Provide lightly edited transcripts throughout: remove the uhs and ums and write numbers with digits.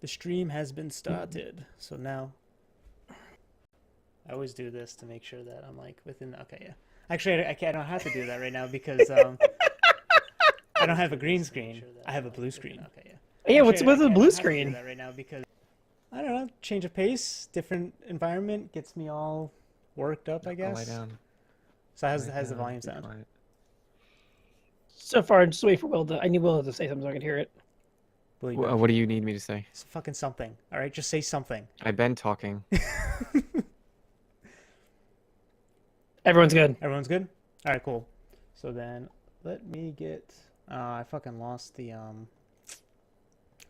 The stream has been started. So now I always do this to make sure that I'm like within. Okay, yeah. Actually, I don't have to do that right now because I don't have a green screen. I have a blue screen. Okay, yeah. Yeah, what's Actually, with the I blue don't have to do screen? that right now because I don't know. Change of pace, different environment gets me all worked up, I I'll lie guess. down. So how's Lie the down, volume be sound? quiet. So far, just wait for Will to. I need Will to say something so I can hear it. What do you need me to say? It's fucking something. All right, just say something. I've been talking. Everyone's good. Everyone's good? All right, cool. So then let me get I fucking lost the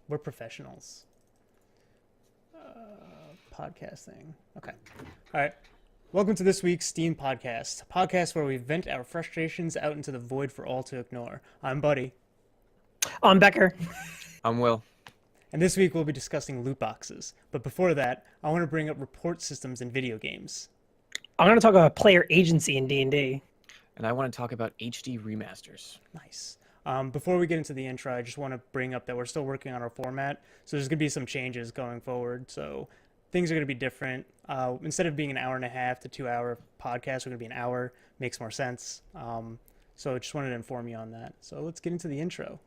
we're professionals. Podcasting. Okay. All right. Welcome to this week's Steam Podcast, a podcast where we vent our frustrations out into the void for all to ignore. I'm Buddy. I'm Becker. I'm Will. And this week we'll be discussing loot boxes. But before that, I want to bring up report systems in video games. I'm going to talk about player agency in D&D. And I want to talk about HD remasters. Nice. Before we get into the intro, I just want to bring up that we're still working on our format. So there's going to be some changes going forward. So things are going to be different. Instead of being an hour and a half to 2 hour podcast, we're going to be an hour. Makes more sense. So I just wanted to inform you on that. So let's get into the intro.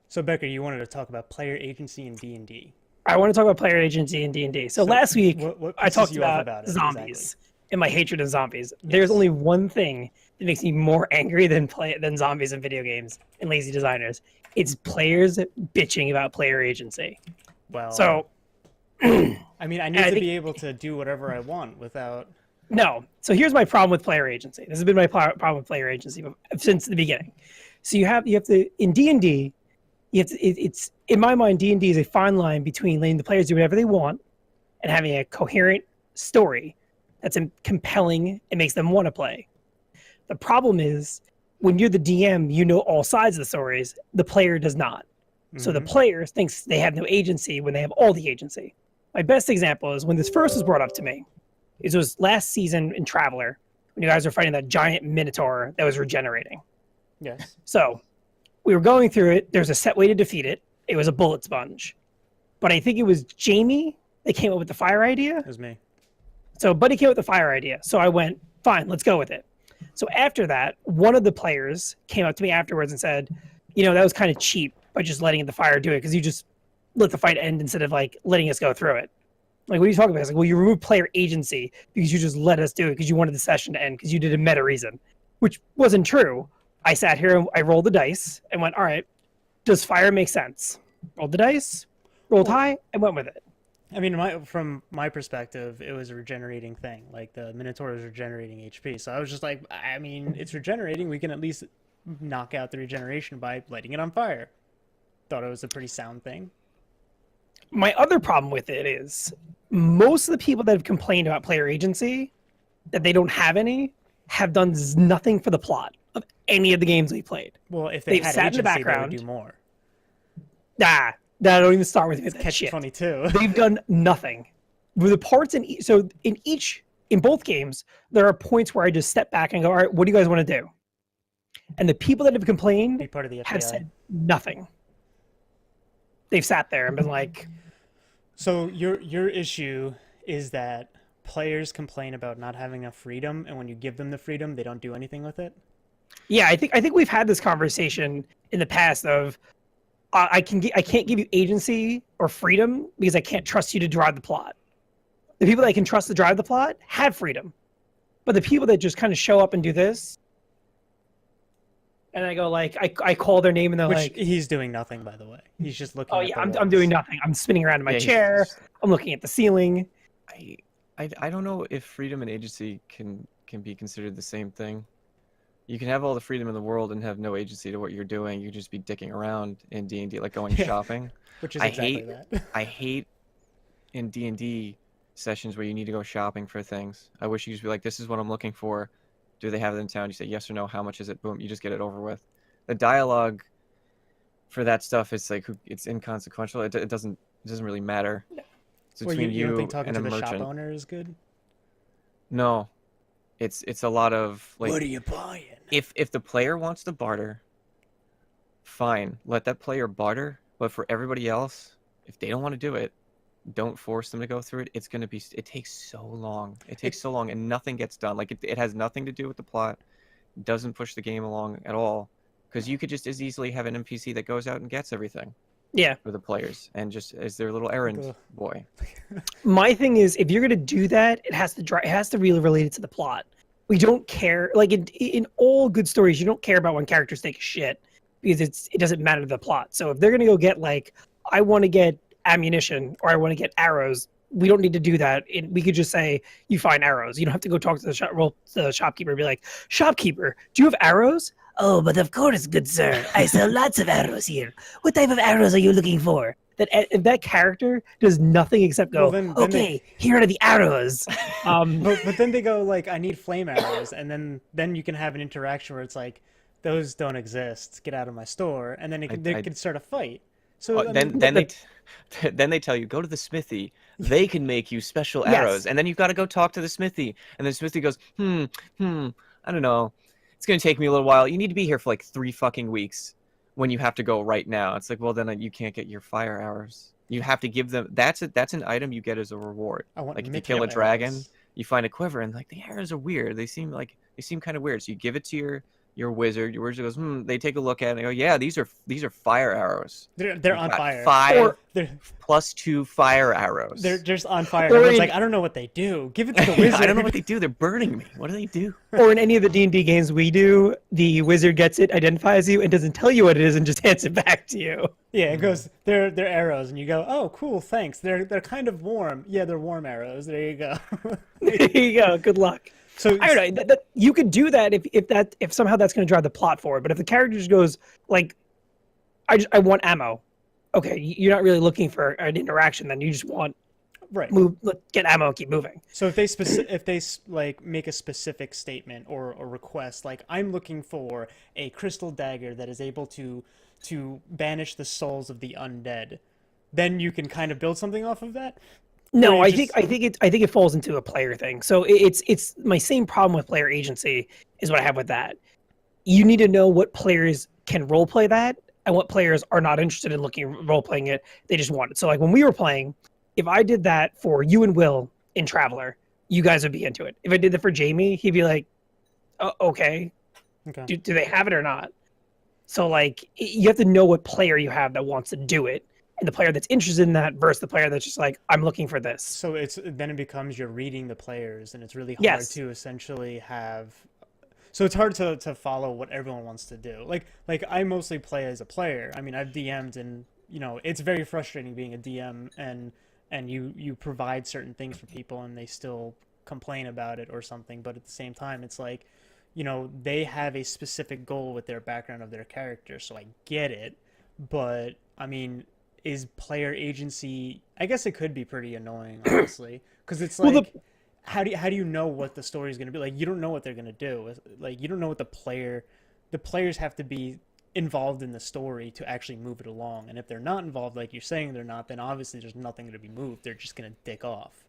So Becker, you wanted to talk about player agency in D&D. I want to talk about player agency in D&D. So last week, what I pisses talked you off about it, zombies exactly? and my hatred of zombies. There's only one thing that makes me more angry than zombies in video games and lazy designers. It's players bitching about player agency. Well, So, I mean, I need to think- be able to do whatever I want without. no. So here's my problem with player agency. This has been my problem with player agency since the beginning. So you have to in D&D, it's in my mind, D&D is a fine line between letting the players do whatever they want and having a coherent story that's compelling and makes them want to play. The problem is when you're the DM, you know all sides of the stories. The player does not. So the player thinks they have no agency when they have all the agency. My best example is when this first was brought up to me. It was last season in Traveler when you guys were fighting that giant minotaur that was regenerating. Yes. So we were going through it. There's a set way to defeat it. It was a bullet sponge. But I think it was Jamie that came up with the fire idea. It was me. So Buddy came up with the fire idea. So I went, fine, let's go with it. So after that, one of the players came up to me afterwards and said, that was kind of cheap by just letting the fire do it because you just let the fight end instead of like letting us go through it. Like, what are you talking about? It's like, well, you removed player agency because you just let us do it because you wanted the session to end because you did a meta reason, which wasn't true. I sat here and I rolled the dice and went, all right, does fire make sense? Rolled the dice, rolled high, and went with it. I mean, from my perspective, it was a regenerating thing. Like, the Minotaur was regenerating HP. So I was just like, I mean, it's regenerating. We can at least knock out the regeneration by lighting it on fire. Thought it was a pretty sound thing. My other problem with it is most of the people that have complained about player agency, that they don't have any, have done nothing for the plot of any of the games we played. Well, if They've had sat in the agency, background. they would do more. Nah, don't even start with that Catch shit. 22. They've done nothing. With the parts in both games, there are points where I just step back and go, all right, what do you guys want to do? And the people that have complained Be part of the have FBI. said nothing. They've sat there and been like, So your issue is that players complain about not having enough freedom, and when you give them the freedom, they don't do anything with it? yeah, I think we've had this conversation in the past of I can't give you agency or freedom because I can't trust you to drive the plot. The people that I can trust to drive the plot have freedom, but the people that just kind of show up and do this, and I go like I call their name and they're Which like, he's doing nothing, by the way. He's just looking. oh at yeah, the I'm walls. doing nothing. I'm spinning around in my Yeah, chair. I'm looking at the ceiling. I don't know if freedom and agency can be considered the same thing. You can have all the freedom in the world and have no agency to what you're doing. You just be dicking around in D&D, like going Yeah. shopping. Which is I exactly hate that. I hate in D&D sessions where you need to go shopping for things. I wish you just be like, this is what I'm looking for. Do they have it in town? You say yes or no. How much is it? Boom. You just get it over with. The dialogue for that stuff, it's like it's inconsequential. It doesn't really matter. It's Well, between you don't you think talking and to a the shop merchant. owner is good? No, it's a lot of like What are you buying? if the player wants to barter, fine, let that player barter. But for everybody else, if they don't want to do it, don't force them to go through it. It's gonna be. It takes so long. It takes so long, and nothing gets done. Like it has nothing to do with the plot. Doesn't push the game along at all. Because you could just as easily have an NPC that goes out and gets everything Yeah. for the players, and just as their little errand Ugh. boy. My thing is, if you're gonna do that, it has to really relate it to the plot. We don't care, like in all good stories, you don't care about when characters take a shit because it doesn't matter to the plot. So if they're gonna go get like, I want to get ammunition or I want to get arrows, we don't need to do that. We could just say you find arrows. You don't have to go talk to the shopkeeper and be like, shopkeeper, do you have arrows? Oh, but of course, good sir. I sell lots of arrows here. What type of arrows are you looking for? That if that character does nothing except go, Well, then okay, here are the arrows. But then they go like, I need flame arrows, and then you can have an interaction where it's like, those don't exist. Get out of my store, and then they could start a fight. So I mean, Then they tell you go to the smithy. They can make you special Yes. arrows, and then you've got to go talk to the smithy. And then the smithy goes, I don't know. It's gonna take me a little while. You need to be here for like 3 fucking weeks when you have to go right now. It's like, well, then you can't get your fire arrows. You have to give them. That's an item you get as a reward. I want Like if you mithril kill a dragon, arrows. you find a quiver, and like the arrows are weird. They seem kind of weird. So you give it to your wizard. Your wizard goes, They take a look at it and they go, yeah, these are fire arrows. They're You've on got fire. 5 They're plus 2 fire arrows. they're just on fire. Or Everyone's in- like, I don't know what they do. Give it to the wizard. I don't know what they do. They're burning me. What do they do? Or in any of the D&D games we do, the wizard gets it, identifies you, and doesn't tell you what it is and just hands it back to you. Yeah, it goes. They're arrows, and you go, oh, cool, thanks. They're kind of warm. Yeah, they're warm arrows. There you go. There you go. Good luck. So I don't know. You could do that if somehow that's going to drive the plot forward. But if the character just goes like, I want ammo. Okay, you're not really looking for an interaction. Then you just want right. get ammo, and keep moving. So if they like make a specific statement or a request, like I'm looking for a crystal dagger that is able to banish the souls of the undead, then you can kind of build something off of that. No, Or I you think just- I think it falls into a player thing. So it's my same problem with player agency is what I have with that. You need to know what players can role play that and what players are not interested in role playing it. They just want it. So like when we were playing, if I did that for you and Will in Traveler, you guys would be into it. If I did that for Jamie, he'd be like, okay, Okay. do they have it or not? So like you have to know what player you have that wants to do it. And the player that's interested in that versus the player that's just like, I'm looking for this. So then it becomes you're reading the players, and it's really hard Yes. to essentially have. So it's hard to follow what everyone wants to do. Like I mostly play as a player. I mean, I've DM'd, and it's very frustrating being a DM, and you provide certain things for people, and they still complain about it or something. But at the same time, it's like, they have a specific goal with their background of their character. So I get it, but I mean, is player agency, I guess it could be pretty annoying, honestly, because it's like, Well, how do you know what the story is going to be? Like, you don't know what they're going to do. Like, you don't know what the players have to be involved in the story to actually move it along. And if they're not involved, like you're saying they're not, then obviously there's nothing to be moved. They're just going to dick off.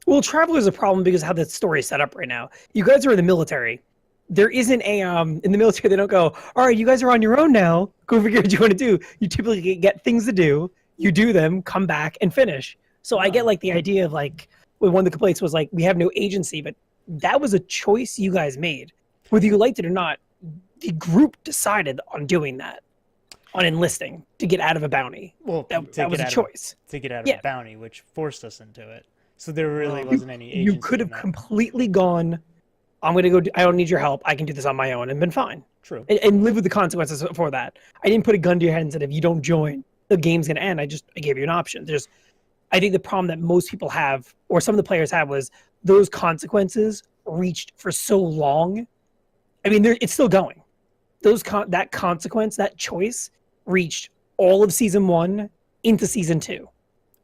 Well, Traveler is a problem because of how the story is set up right now. You guys are in the military. There isn't a in the military they don't go, all right, you guys are on your own now. Go figure what you want to do. You typically get things to do. You do them, come back, and finish. So I get like the idea of like when one of the complaints was like we have no agency, but that was a choice you guys made. Whether you liked it or not, the group decided on doing that, on enlisting to get out of a bounty. Well, That was a choice. to get out of Yeah. a bounty, which forced us into it. So there really wasn't any agency. You could have in that. completely gone, I'm going to go, I don't need your help. I can do this on my own and been fine. True. And live with the consequences for that. I didn't put a gun to your head and said, if you don't join, the game's going to end. I gave you an option. I think the problem that most people have, or some of the players have, was those consequences reached for so long. I mean, it's still going. That consequence, that choice, reached all of season 1 into season 2.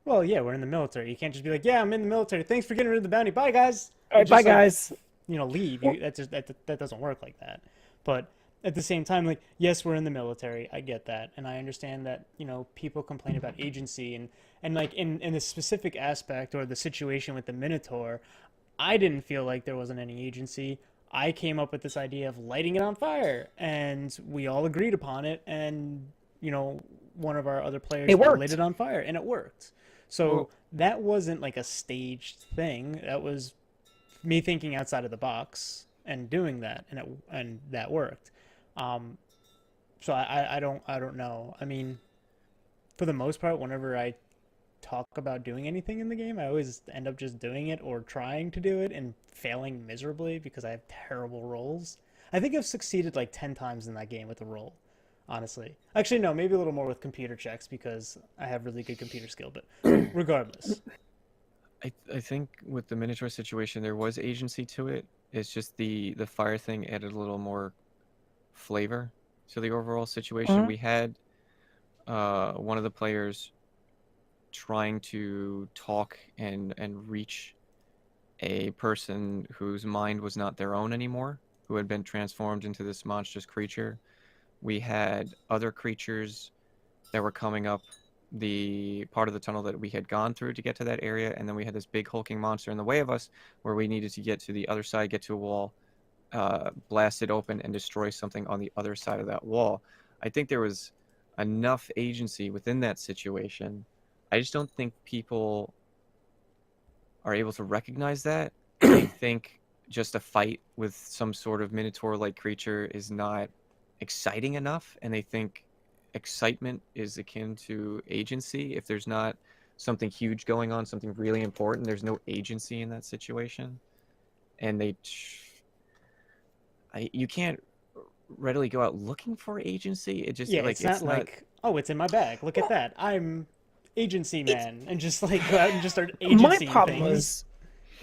Well, yeah, we're in the military. You can't just be like, yeah, I'm in the military. Thanks for getting rid of the bounty. Bye, guys. All right, Just bye, like, guys. leave. That doesn't work like that. But at the same time, like, yes, we're in the military. I get that, and I understand that, people complain about agency, and like in the specific aspect or the situation with the Minotaur, I didn't feel like there wasn't any agency. I came up with this idea of lighting it on fire, and we all agreed upon it, and one of our other players It lit worked. it on fire, and it worked. So Well, that wasn't like a staged thing. That was me thinking outside of the box and doing that, and that worked. Um, so I don't know. I mean, for the most part, whenever I talk about doing anything in the game, I always end up just doing it or trying to do it and failing miserably because I have terrible rolls. I think I've succeeded like 10 times in that game with a roll, honestly. Actually, no, maybe a little more with computer checks because I have really good computer skill, but regardless. I think with the Minotaur situation, there was agency to it. It's just the fire thing added a little more flavor to the overall situation. Mhm. We had one of the players trying to talk and reach a person whose mind was not their own anymore, who had been transformed into this monstrous creature. We had other creatures that were coming up the part of the tunnel that we had gone through to get to that area, and then we had this big hulking monster in the way of us where we needed to get to the other side, get to a wall, blast it open, and destroy something on the other side of that wall. I think there was enough agency within that situation. I just don't think people are able to recognize that. They think just a fight with some sort of minotaur-like creature is not exciting enough, and they think excitement is akin to agency. If there's not something huge going on, something really important, there's no agency in that situation. And you can't readily go out looking for agency. It just Yeah, like it's it's not not. like, oh, it's in my bag. Look at Well, that. I'm agency it's man, and just like go out and just start my agencying problem things. was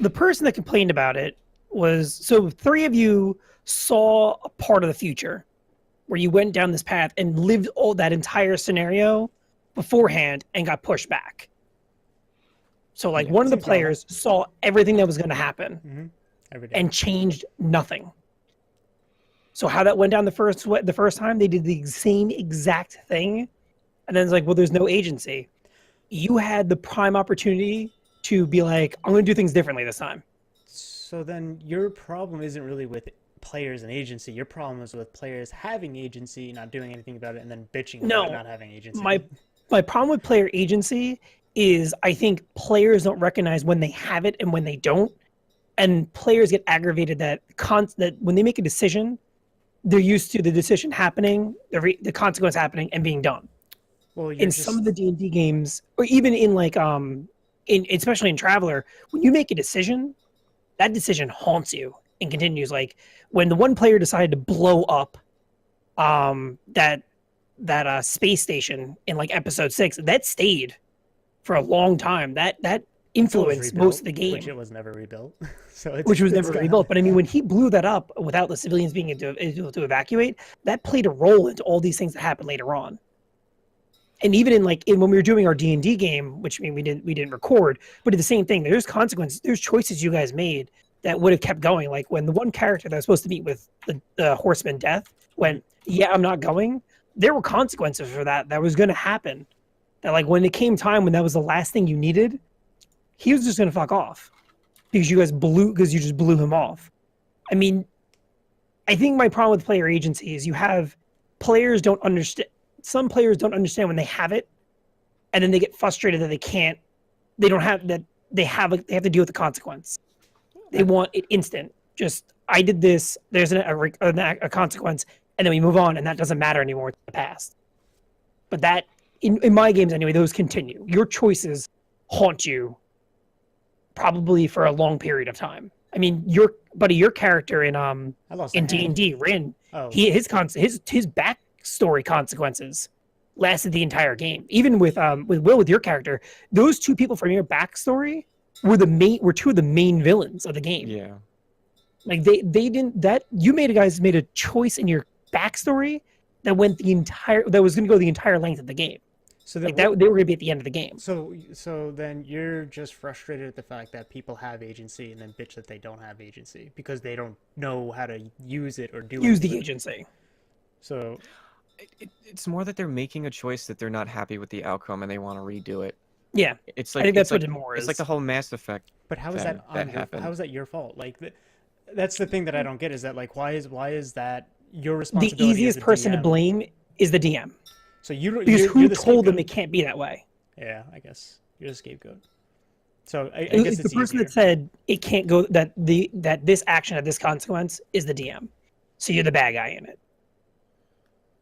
the person that complained about it was so three of you saw a part of the future where you went down this path and lived all that entire scenario beforehand and got pushed back. So like Yeah, one of the seems normal. players saw everything that was going to happen Hmm. Every day. and changed nothing. So how that went down the first time, they did the same exact thing, and then it's like, well, there's no agency. You had the prime opportunity to be like, I'm going to do things differently this time. So then your problem isn't really with players and agency. Your problem is with players having agency, not doing anything about it, and then bitching about No, not having my agency. my problem with player agency is I think players don't recognize when they have it and when they don't, and players get aggravated that when they make a decision, they're used to the decision happening, the consequence happening, and being done. Well, you're In some of just the D&D games, or even in like in especially in Traveler, when you make a decision, that decision haunts you and continues. Like when the one player decided to blow up that space station in like episode 6, that stayed for a long time. That until it was influenced most rebuilt, of the which game, it was never rebuilt. So it's which was it's never gone. rebuilt. But I mean, when he blew that up without the civilians being able to evacuate, that played a role into all these things that happened later on. And even when we were doing our D&D game, which I mean we didn't record, but it's the same thing. There's consequences, there's choices you guys made that would have kept going. Like when the one character that was supposed to meet with the horseman death Mhm. went, yeah, I'm not going. There were consequences for that was going to happen. That like when it came time when that was the last thing you needed, he was just going to fuck off because you just blew him off. I mean, I think my problem with player agency is you have players don't understand. Some players don't understand when they have it, and then they get frustrated that they can't. They don't have that. They have to deal with the consequence. They I, want it instant. Just I did this. There's a consequence, and then we move on, and that doesn't matter anymore. It's the past. But that in my games anyway, those continue. Your choices haunt you probably for a long period of time. I mean, your character I lost a in D and hand. D, Rin, Oh, his backstory consequences lasted the entire game. Even with Will, with your character, those two people from your backstory were two of the main villains of the game. Yeah. Like they didn't that you made a choice in your backstory that was going to go the entire length of the game. so that Like what? that they were going to be at the end of the game. So then you're just frustrated at the fact that people have agency and then bitch that they don't have agency because they don't know how to use it or do Use anything the with it. agency. So It's more that they're making a choice that they're not happy with the outcome and they want to redo it. Yeah, It's I like think that's what like it more it's like is. the whole Mass Effect but how is that thing that on your how happened. is that your fault? Like that's the thing that I don't get is that like why is that your The responsibility as easiest a person to DM? blame is the DM So you because you're who the told them scapegoat. it can't be that way? Yeah, I guess you're the scapegoat. So I guess It's the it's person that easier. said it can't go that this action had this consequence is the DM. So you're the bad guy in it.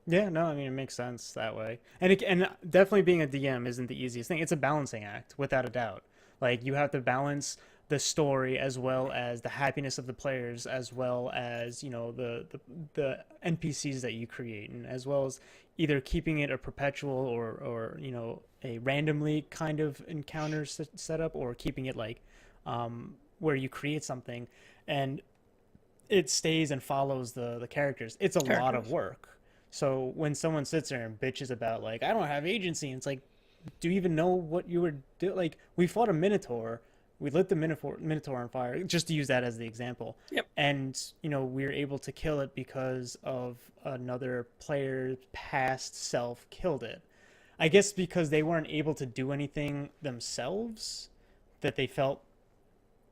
Yeah, no, I mean it makes sense that way, and definitely being a DM isn't the easiest thing. It's a balancing act, without a doubt. Like you have to balance the story as well as the happiness of the players, as well as the NPCs that you create, and as well as either keeping it a perpetual or a randomly kind of encounter set up, or keeping it like where you create something and it stays and follows the characters. It's a lot of Characters. work. So when someone sits there and bitches about like I don't have agency, and it's like, do you even know what you were doing? Like we fought a minotaur, we lit the minotaur on fire, just to use that as the example. Yep. And we were able to kill it because of another player's past self killed it. I guess because they weren't able to do anything themselves, that they felt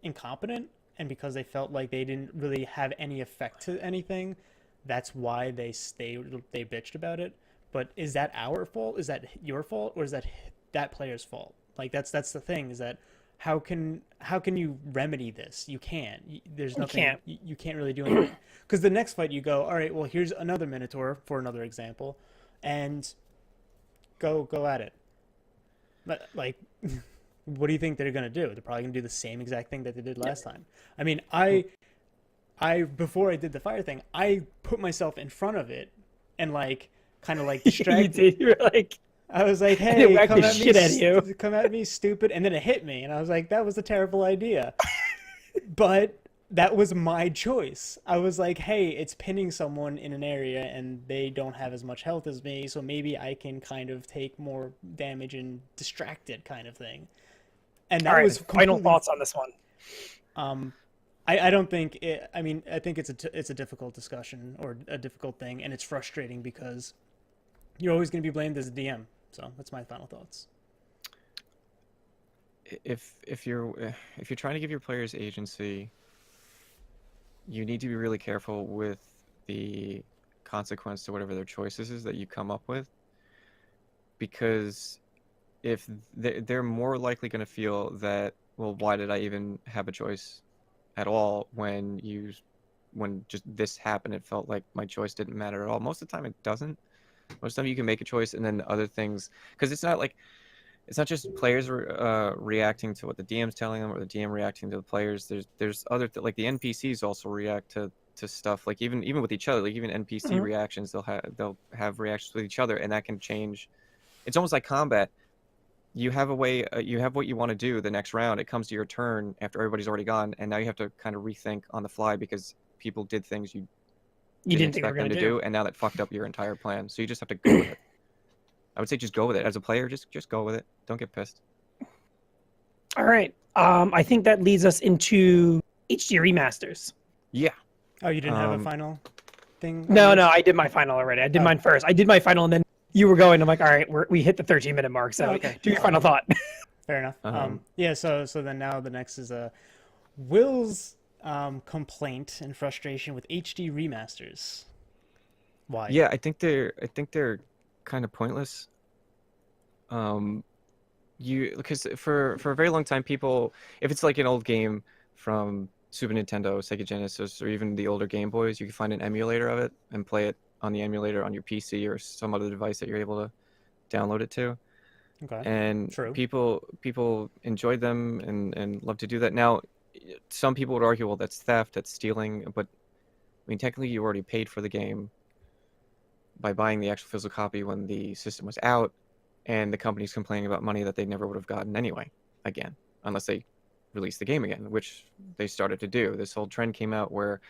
incompetent, and because they felt like they didn't really have any effect to anything, that's why they bitched about it. But is that our fault? Is that your fault, or is that player's fault? Like that's the thing, is that how can you remedy this? You can't. There's You nothing. can't. You can't really do anything. Because the next fight you go, all right, well here's another minotaur for another example, and go at it. But like, what do you think they're gonna do? They're probably gonna do the same exact thing that they did last time. I mean, I before I did the fire thing, I put myself in front of it and like kind of like You distracted. did. You were like, I was like, and it "Hey, whacked the shit out of you. come at me, stupid!" And then it hit me, and I was like, "That was a terrible idea." But that was my choice. I was like, "Hey, it's pinning someone in an area, and they don't have as much health as me, so maybe I can kind of take more damage and distract it, kind of thing." And All that right. was Final completely. thoughts on this one. I don't think it. I mean, I think it's a difficult discussion or a difficult thing, and it's frustrating because you're always going to be blamed as a DM. So that's my final thoughts. If you're trying to give your players agency, you need to be really careful with the consequence to whatever their choices is that you come up with, because if they're more likely going to feel that, well, why did I even have a choice at all when just this happened? It felt like my choice didn't matter at all. Most of the time it doesn't. Most of the time you can make a choice and then other things, because it's not just players reacting to what the DM's telling them or the DM reacting to the players. There's other like the NPCs also react to stuff, like even with each other, like even NPC Mhm. reactions, they'll have reactions with each other, and that can change. It's almost like combat. You have a way, you have what you want to do the next round. It comes to your turn after everybody's already gone, and now you have to kind of rethink on the fly because people did things you You didn't didn't think they were expect them going to to do. do, and now that fucked up your entire plan. So you just have to go with it. I would say just go with it as a player. Just go with it. Don't get pissed. All right. I think that leads us into HD remasters. Yeah. Oh, you didn't have a Um, final thing on No, yours? I did my final already. I did Oh. mine first. I did my final, and then you were going. I'm like, all right, we hit the 13-minute mark. So Oh, okay. do your final thought. Fair enough. Um, Yeah. So then now the next is Will's complaint and frustration with HD remasters. Why? yeah, I think they're kind of pointless. Um, because for a very long time, people, if it's like an old game from Super Nintendo, Sega Genesis, or even the older Game Boys, you can find an emulator of it and play it on the emulator on your PC or some other device that you're able to download it to. Okay. And True. people enjoyed them and love to do that. Now, some people would argue, well, that's theft, that's stealing, but I mean, technically, you already paid for the game by buying the actual physical copy when the system was out, and the company's complaining about money that they never would have gotten anyway, again, unless they release the game again, which they started to do. This whole trend came out where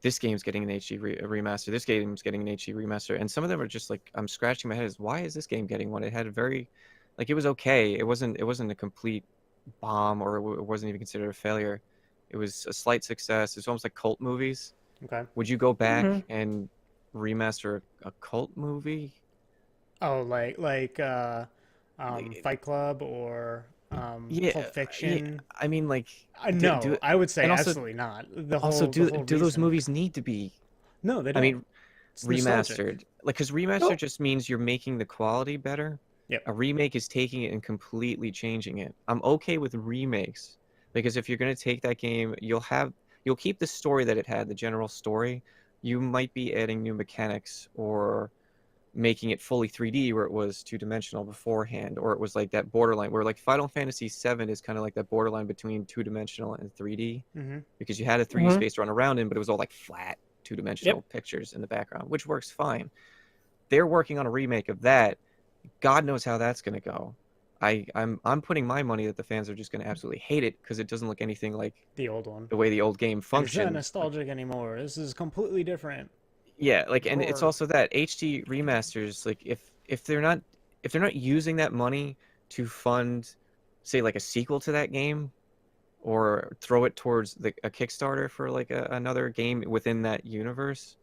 this game's getting an HD remaster, this game's getting an HD remaster, and some of them are just like, I'm scratching my head is, why is this game getting one? It had a very, like, it was okay. It wasn't a complete bomb, or it wasn't even considered a failure. It was a slight success. It's almost like cult movies. Okay. Would you go back Mhm. and remaster a cult movie. Oh, Like, Fight Club or yeah, Pulp yeah. Fiction. I mean, like, No, I would say and absolutely not. The do whole those reason. movies need to be? No, they I don't. mean, It's nostalgic. remastered. Like, because remaster No. just means you're making the quality better. Yep. A remake is taking it and completely changing it. I'm okay with remakes because if you're going to take that game, you'll keep the story that it had, the general story. You might be adding new mechanics or making it fully 3D where it was two-dimensional beforehand, or it was like that borderline where like Final Fantasy VII is kind of like that borderline between two-dimensional and 3D Hmm. because you had a 3D Mhm. space to run around in, but it was all like flat Yep. two-dimensional pictures in the background, which works fine. They're working on a remake of that. God knows how that's going to go. I'm putting my money that the fans are just going to absolutely hate it because it doesn't look anything like The old one. the way the old game And it's not functioned. nostalgic anymore. This is completely different. Yeah, like, and it's Roar. also that HD remasters, like if they're not using that money to fund, say, like a sequel to that game, or throw it towards a Kickstarter for like another game within that universe,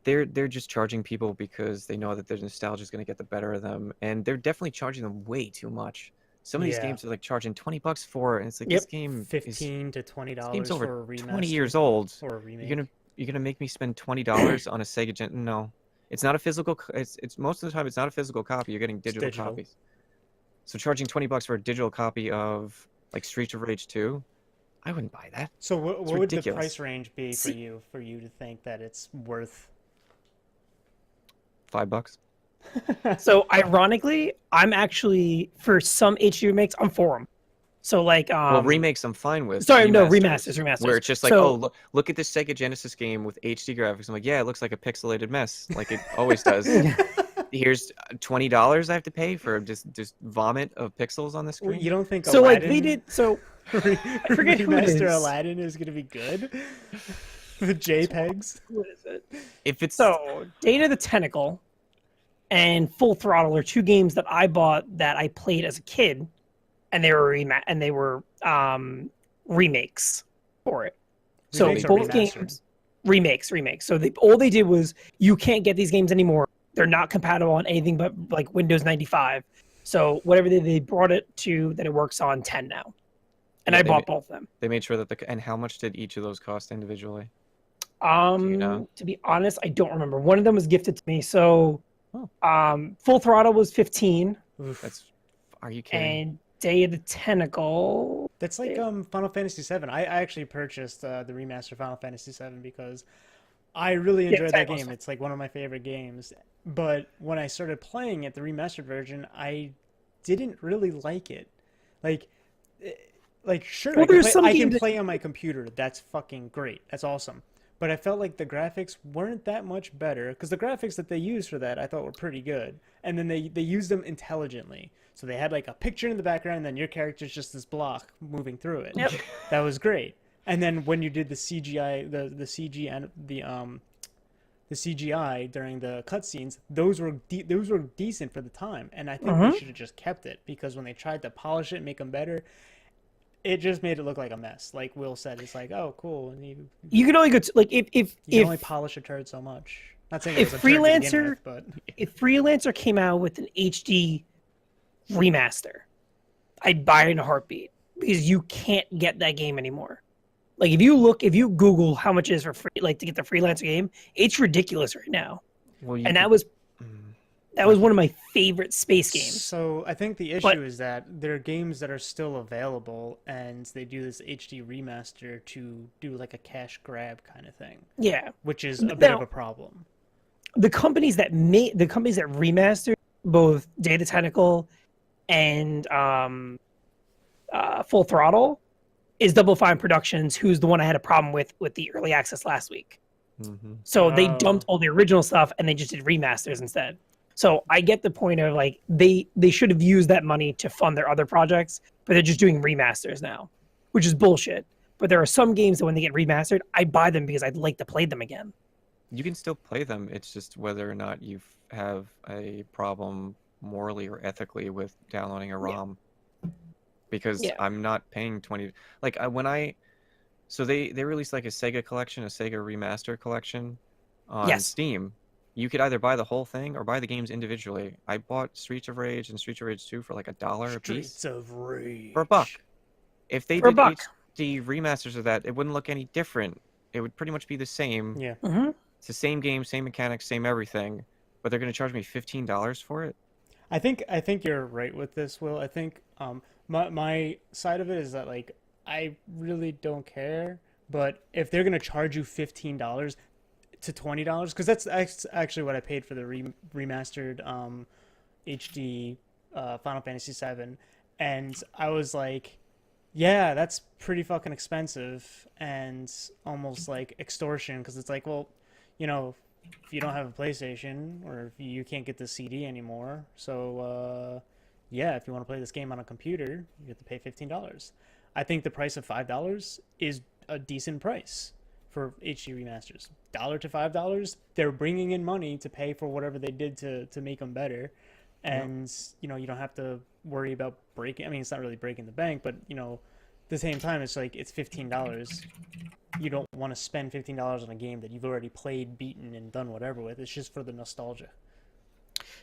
they're just charging people because they know that their nostalgia is going to get the better of them, and they're definitely charging them way too much. Some of these Yeah. games are like charging $20 for it, and it's like Yep. this game's $15 to $20 over for a 20 remaster years old. or a You're remake. gonna you're gonna make me spend $20 on a Sega Gen? No, it's not a physical. It's most of the time it's not a physical copy. You're getting It's digital digital. copies. So charging $20 for a digital copy of like Streets of Rage 2, I wouldn't buy that. So It's what would the price ridiculous. range be See, for you to think that it's worth? $5. so ironically, I'm actually for some HD remakes, I'm for them. So like, Well, remakes I'm fine with. sorry, no, remasters, Remasters, where remasters. it's just like, oh, So look at this Sega Genesis game with HD graphics. I'm like, yeah, it looks like a pixelated mess, like it always does. Here's $20 I have to pay for just vomit of pixels on the You screen. don't think so like they Aladdin did. So I forget who it remaster is. Aladdin is gonna be good? The JPEGs. Who is it? If it's So Data the Tentacle and Full Throttle are two games that I bought that I played as a kid, and they were remakes for it. So Remakes or both remastered? games remakes. So all they did was you can't get these games anymore. They're not compatible on anything but like Windows 95. So whatever they brought it to that it works on 10 now. And yeah, I bought both of them. they made sure that and how much did each of those cost individually? You know? To be honest, I don't remember. One of them was gifted to me. So Oh. Full Throttle was 15 Oof. and Are you kidding? Day of the Tentacle. That's like Final Fantasy VII. I actually purchased the remaster Final Fantasy VII because I really Yeah, enjoyed that Tentacle's game. fun. It's like one of my favorite games. But when I started playing it, the remastered version, I didn't really like it. Like, eh, like sure, Well, there's some I can games that play on my computer. That's fucking great. That's awesome. But I felt like the graphics weren't that much better because the graphics that they used for that I thought were pretty good. And then they used them intelligently. So they had like a picture in the background, and then your character's just this block moving through it. Yep. That was great. And then when you did the CGI, the CG and the CGI during the cutscenes, those were decent for the time, and I think they should have just kept it because when they tried to polish it and make them better, it just made it look like a mess. Like Will said, it's like, oh, cool, and you can only go to like if you can only polish a turd so much. Not saying it if was a turd to begin Freelancer with, but if Freelancer came out with an HD remaster, I'd buy it in a heartbeat because you can't get that game anymore. Like if you Google how much it is for free, like to get the Freelancer game, it's ridiculous right now. Well, And that was one of my favorite space games. So I think the issue But- is that there are games that are still available, and they do this HD remaster to do like a cash grab kind of thing, Yeah, which is a bit of Now- a problem. the companies that remastered both Data Tentacle and Full Throttle is Double Fine Productions, who's the one I had a problem with the early access last week. So they Oh. dumped all the original stuff and they just did remasters instead. So I get the point of like they should have used that money to fund their other projects, but they're just doing remasters now, which is bullshit. But there are some games that when they get remastered, I buy them because I'd like to play them again. You can still play them. It's just whether or not you have a problem morally or ethically with downloading a ROM. Because Yeah. I'm not paying 20. Like so they released like a Sega collection, a Sega remaster collection, on Yes. Steam, you could either buy the whole thing or buy the games individually. I bought Streets of Rage and Streets of Rage 2 for like $1 a piece Streets of Rage. for a buck. If they For a did buck. HD remasters of that, it wouldn't look any different. It would pretty much be the same. Yeah. Hmm. It's the same game, same mechanics, same everything, but they're going to charge me $15 for it. I think you're right with this, Will. I think my side of it is that like I really don't care, but if they're gonna charge you $15 to $20, because that's actually what I paid for the remastered HD Final Fantasy VII, and I was like, yeah, that's pretty fucking expensive and almost like extortion because it's like, well, you know, if you don't have a PlayStation or if you can't get the CD anymore, so yeah, if you want to play this game on a computer, you have to pay $15. I think the price of $5 is a decent price for HD remasters. $1 to $5, they're bringing in money to pay for whatever they did to make them better, and you don't have to worry about breaking. I mean, it's not really breaking the bank, but at the same time, it's like it's $15. You don't want to spend $15 on a game that you've already played, beaten, and done whatever with. It's just for the nostalgia.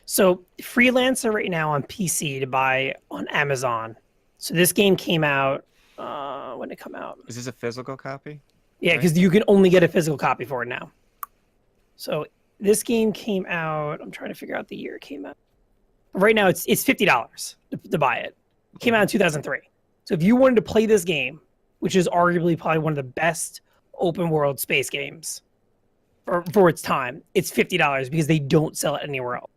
So Freelancer right now on PC to buy on Amazon. So this game came out. When did it come out? Is this a physical copy? Yeah, because you can only get a physical copy for it now. So this game came out. I'm trying to figure out the year it came out. Right now, it's $50 to buy it. It came out in 2003. So if you wanted to play this game, which is arguably probably one of the best open world space games for its time, it's $50 because they don't sell it anywhere else.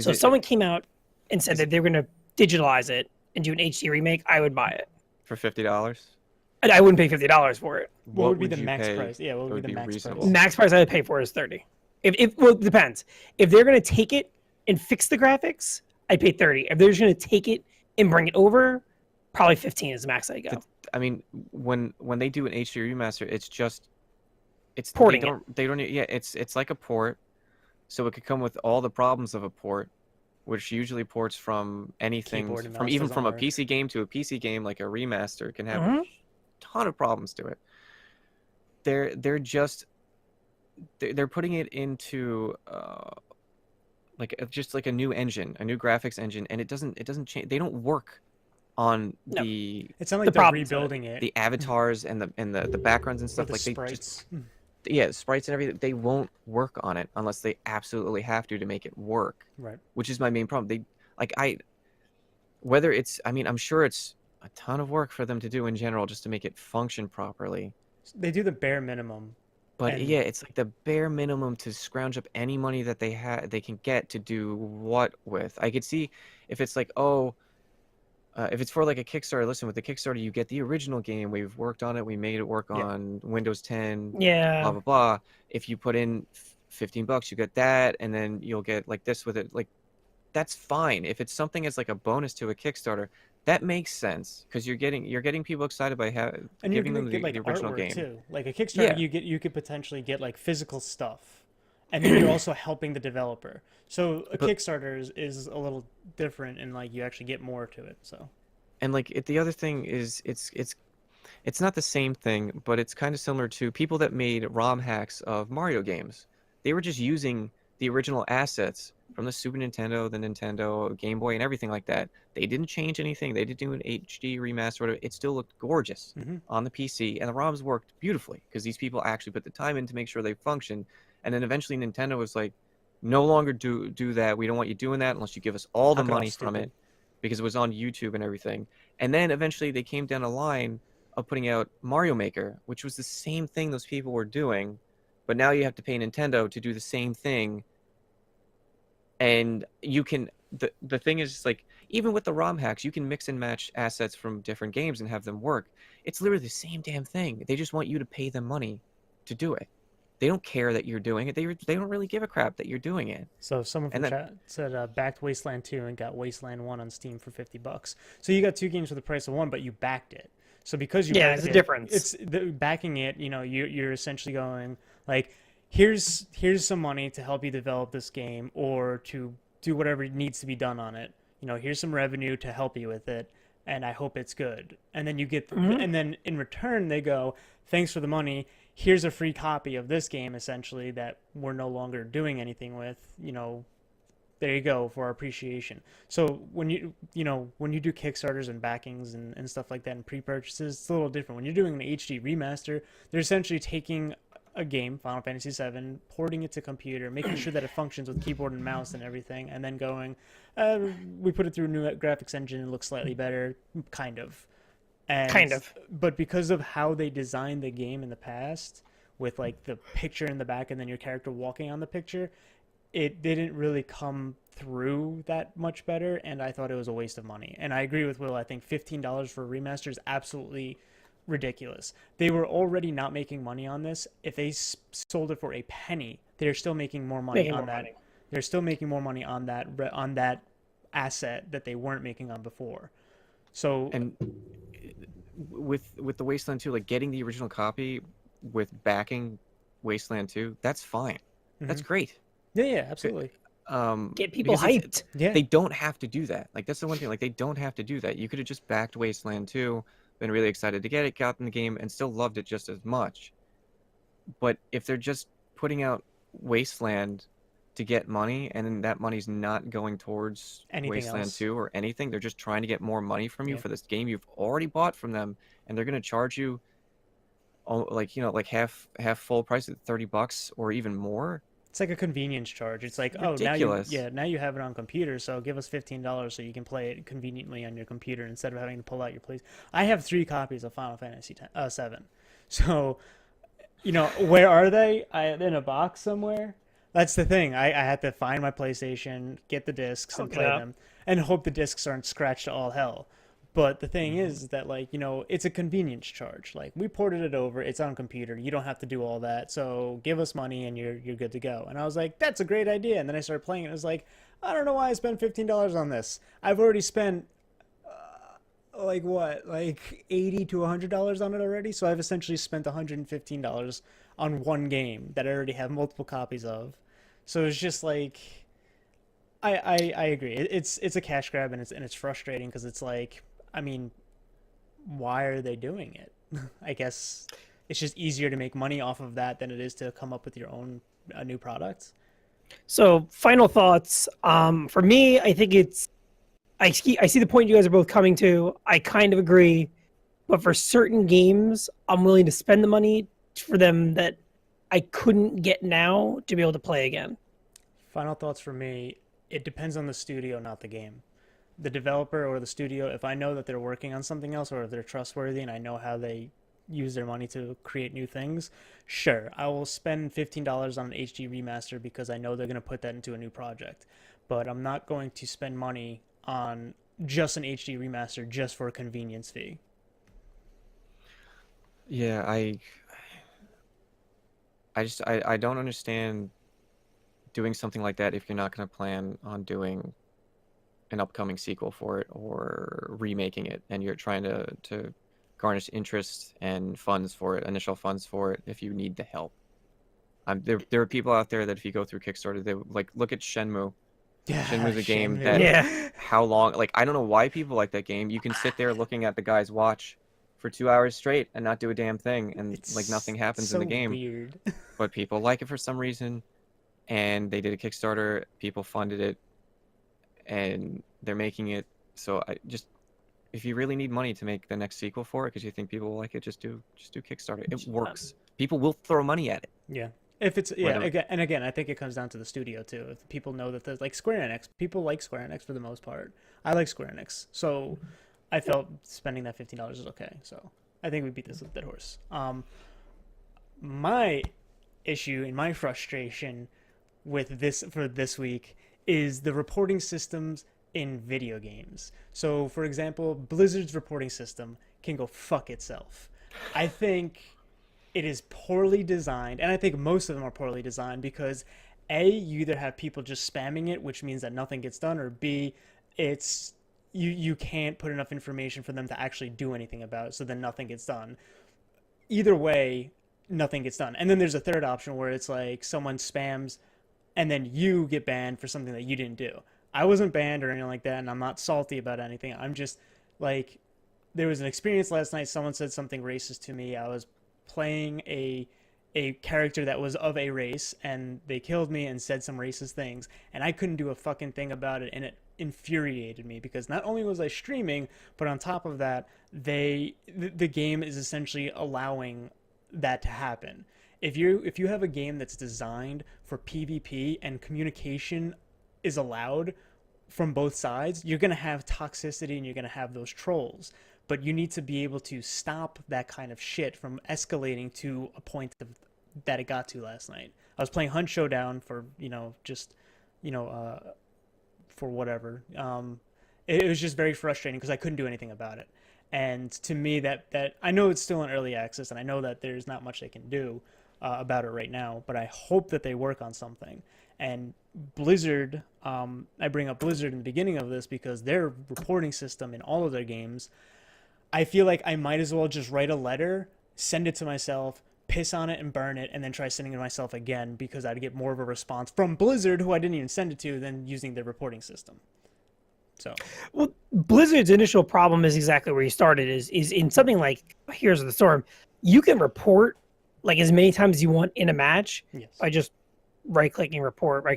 So if someone came out and said that they were going to digitalize it and do an HD remake, I would buy it. For $50? And I wouldn't pay $50 for it. What would be the you max pay price? Yeah, what that would be the be max reasonable? price? Max price I would pay for is 30. Well, it depends. If they're going to take it and fix the graphics, I'd pay 30. If they're just going to take it and bring it over, probably 15 is the max I go. I mean, when they do an HD remaster, it's Porting they don't yeah, it's like a port, so it could come with all the problems of a port, which usually ports from anything Keyboard and from mouse even doesn't from a work. PC game to a PC game, like a remaster can have a Mhm. ton of problems to it. They're just they're putting it into just like a new engine, a new graphics engine, and it doesn't change. They don't work on No. It's not like The they're problems with it. rebuilding it. the avatars and the backgrounds and or stuff. the Like they sprites. just sprites and everything. They won't work on it unless they absolutely have to make it work, Right. which is my main problem. Whether it's, I mean, I'm sure it's a ton of work for them to do in general just to make it function properly. They do the bare minimum. But And- yeah, it's like the bare minimum to scrounge up any money that they can get to do what with. I could see if it's like, if it's for like a Kickstarter. Listen, with the Kickstarter, you get the original game. We've worked on it. We made it work Yeah. on Windows 10. Yeah. Blah blah blah. If you put in $15, you get that, and then you'll get like this with it. Like, that's fine. If it's something as like a bonus to a Kickstarter, that makes sense because you're getting people excited by And you're giving gonna them get like the original artwork game. too. Like a Kickstarter, Yeah. you could potentially get like physical stuff, and then you're also helping the developer. So a But- Kickstarter is a little different, and like you actually get more to it. So And like the other thing is it's not the same thing, but it's kind of similar to people that made ROM hacks of Mario games. They were just using the original assets from the Super Nintendo, the Nintendo, Game Boy, and everything like that. They didn't change anything. They didn't do an HD remaster. Whatever. It still looked gorgeous Mhm. on the PC, and the ROMs worked beautifully because these people actually put the time in to make sure they function. And then eventually Nintendo was like, no longer do that. We don't want you doing that unless you give us all the Knock it off, money from stupid. it, because it was on YouTube and everything. And then eventually they came down a line of putting out Mario Maker, which was the same thing those people were doing, but now you have to pay Nintendo to do the same thing. And you can the thing is, like, even with the ROM hacks, you can mix and match assets from different games and have them work. It's literally the same damn thing. They just want you to pay them money to do it. They don't care that you're doing it. They don't really give a crap that you're doing it. So someone from And chat said backed Wasteland 2 and got Wasteland 1 on Steam for $50. So you got two games for the price of one, but you backed it. So because you Yeah, backed there's a it, difference. It's backing it. You're essentially going like, here's some money to help you develop this game or to do whatever needs to be done on it. Here's some revenue to help you with it, and I hope it's good. And then you get, Mhm. and then in return they go, thanks for the money. Here's a free copy of this game, essentially, that we're no longer doing anything with. There you go for our appreciation. So when you do Kickstarters and backings and stuff like that and pre-purchases, it's a little different. When you're doing an HD remaster, they're essentially taking a game, Final Fantasy VII, porting it to computer, making sure that it functions with keyboard and mouse and everything, and then going, we put it through a new graphics engine, it looks slightly better, kind of. Kind And of. but because of how they designed the game in the past, with like the picture in the back and then your character walking on the picture, it didn't really come through that much better, and I thought it was a waste of money. And I agree with Will. I think $15 for a remaster is absolutely ridiculous. They were already not making money on this. If they sold it for a penny, they're still making more money Making on more that. money. They're still making more money on that asset that they weren't making on before. So And with the Wasteland 2, like getting the original copy with backing Wasteland 2, that's fine. That's mhm. great. Yeah, absolutely. Get people Because hyped. Yeah, they don't have to do that. Like that's the one thing. Like they don't have to do that. You could have just backed Wasteland 2, been really excited to get it, gotten the game, and still loved it just as much. But if they're just putting out Wasteland to get money, and then that money's not going towards anything Wasteland else. 2 or anything, they're just trying to get more money from you Yeah. for this game you've already bought from them, and they're going to charge you, like half full price at $30 or even more. It's like a convenience charge. It's like, oh, Ridiculous. now you have it on computer, so give us $15 so you can play it conveniently on your computer instead of having to pull out your place. I have 3 copies of Final Fantasy 7, so where are they? In a box somewhere. That's the thing. I had to find my PlayStation, get the discs, and Hook it play up. them, and hope the discs aren't scratched to all hell. But the thing Mhm. is that, like, it's a convenience charge. Like, we ported it over, it's on computer, you don't have to do all that. So give us money and you're good to go. And I was like, that's a great idea. And then I started playing it. And it was like, I don't know why I spent $15 on this. I've already spent like what, like $80 to $100 on it already. So I've essentially spent $115 on one game that I already have multiple copies of. So it's just like, I agree. It's a cash grab, and it's frustrating because it's like, I mean, why are they doing it? I guess it's just easier to make money off of that than it is to come up with your own a new product. So, final thoughts. For me, I think I see the point you guys are both coming to. I kind of agree, but for certain games, I'm willing to spend the money for them that I couldn't get now to be able to play again. Final thoughts for me, it depends on the studio, not the game. The developer or the studio, if I know that they're working on something else or if they're trustworthy and I know how they use their money to create new things, sure, I will spend $15 on an HD remaster because I know they're going to put that into a new project. But I'm not going to spend money on just an HD remaster just for a convenience fee. Yeah, I don't understand doing something like that if you're not going to plan on doing an upcoming sequel for it or remaking it, and you're trying to garnish interest and funds for it, initial funds for it, if you need the help. There are people out there that if you go through Kickstarter, they like look at Shenmue. Yeah, Shenmue's a game that Yeah. how long? Like I don't know why people like that game. You can sit there looking at the guy's watch for 2 hours straight and not do a damn thing, and like nothing it's happens in the so game. weird. But people like it for some reason, and they did a Kickstarter. People funded it, and they're making it. So I just, if you really need money to make the next sequel for it because you think people will like it, just do Kickstarter. It works. People will throw money at it. Yeah. If it's Whether again, I think it comes down to the studio too. If people know that there's like Square Enix, people like Square Enix for the most part. I like Square Enix, so I felt spending that $15 is okay. So I think we beat this with dead horse. My issue and my frustration with this for this week is the reporting systems in video games. So, for example, Blizzard's reporting system can go fuck itself. I think it is poorly designed, and I think most of them are poorly designed because A, you either have people just spamming it, which means that nothing gets done, or B, it's you can't put enough information for them to actually do anything about it, so then nothing gets done. Either way, nothing gets done. And then there's a third option where it's like someone spams and then you get banned for something that you didn't do. I wasn't banned or anything like that, and I'm not salty about anything. I'm just Like, there was an experience last night. Someone said something racist to me. I was playing a character that was of a race, and they killed me and said some racist things, and I couldn't do a fucking thing about it, and it infuriated me because not only was I streaming, but on top of that, the game is essentially allowing that to happen. If you have a game that's designed for PvP and communication is allowed from both sides, you're going to have toxicity and you're going to have those trolls. But you need to be able to stop that kind of shit from escalating to a point that it got to last night. I was playing Hunt Showdown for, just, for whatever. It was just very frustrating because I couldn't do anything about it. And to me, that I know it's still in early access, and I know that there's not much they can do about it right now, but I hope that they work on something. And Blizzard, I bring up Blizzard in the beginning of this because their reporting system in all of their games, I feel like I might as well just write a letter, send it to myself, piss on it and burn it, and then try sending it to myself again because I'd get more of a response from Blizzard, who I didn't even send it to, than using their reporting system. So, well, Blizzard's initial problem is exactly where you started. Is in something like Heroes of the Storm, you can report like as many times as you want in a match yes. by just right-clicking report, Yeah,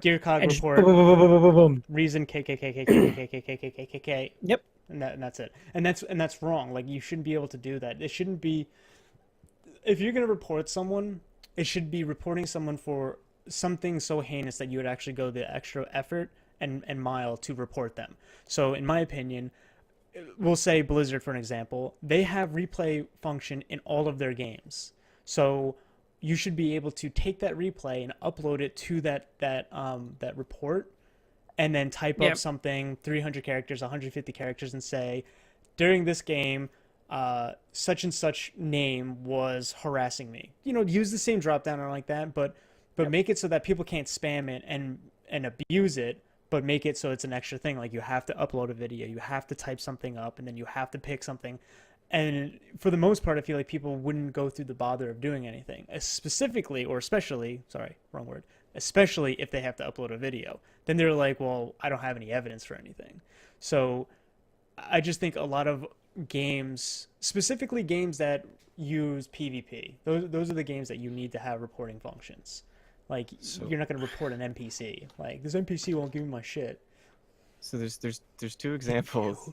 Gear Cog and report, boom, boom, boom, boom, boom, boom, boom. reason KKKKKKKKKKKK. Yep. And that's it. And that's wrong. Like, you shouldn't be able to do that. It shouldn't be. If you're gonna report someone, it should be reporting someone for something so heinous that you would actually go the extra effort and mile to report them. So, in my opinion, we'll say Blizzard for an example. They have replay function in all of their games. So you should be able to take that replay and upload it to that report, and then type up something 300 characters, 150 characters, and say, during this game, such and such name was harassing me. Use the same drop down or like that, but make it so that people can't spam it and abuse it. But make it so it's an extra thing. Like, you have to upload a video, you have to type something up, and then you have to pick something. And for the most part, I feel like people wouldn't go through the bother of doing anything, especially if they have to upload a video. Then they're like, well, I don't have any evidence for anything. So I just think a lot of games, specifically games that use PvP, those are the games that you need to have reporting functions. Like, you're not going to report an NPC. Like, this NPC won't give me my shit. So there's two examples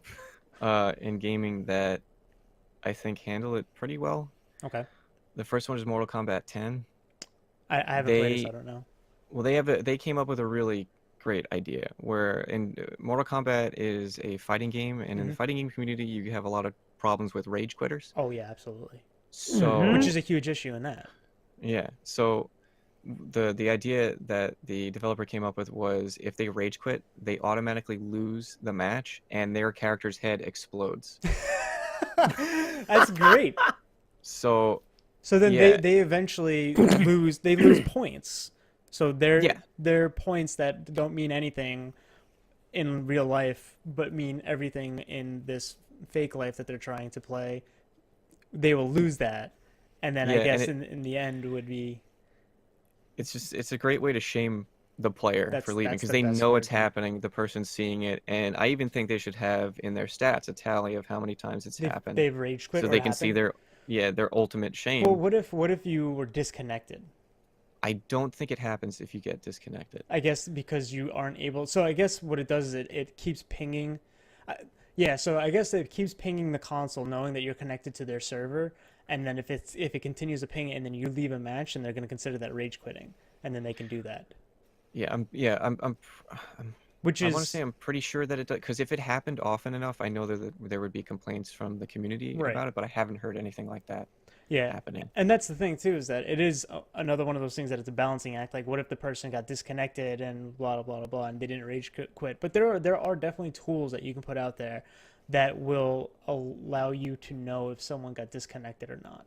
in gaming that I think handle it pretty well. Okay. The first one is Mortal Kombat 10. I haven't played it, so I don't know. Well, they came up with a really great idea where in Mortal Kombat is a fighting game, and in the fighting game community, you have a lot of problems with rage quitters. Oh yeah, absolutely. So which is a huge issue in that. Yeah. So the idea that the developer came up with was if they rage quit, they automatically lose the match and their character's head explodes. That's great. So then they eventually lose points. So they're points that don't mean anything in real life but mean everything in this fake life that they're trying to play. They will lose that, and then I guess in the end would be. It's a great way to shame the player for leaving because they know it's happening. The person's seeing it, and I even think they should have in their stats a tally of how many times it's happened. They've rage quit, so they can see their ultimate shame. Well, what if you were disconnected? I don't think it happens if you get disconnected. I guess because you aren't able. So I guess what it does is it keeps pinging. So I guess it keeps pinging the console, knowing that you're connected to their server. And then if it continues to ping and then you leave a match, then they're going to consider that rage quitting, and then they can do that. Which is, I want to say I'm pretty sure that it does, because if it happened often enough, I know that there would be complaints from the community about it, but I haven't heard anything like that happening. And that's the thing too, is that it is another one of those things that it's a balancing act. Like, what if the person got disconnected and blah blah blah blah, and they didn't rage quit? But there are definitely tools that you can put out there that will allow you to know if someone got disconnected or not.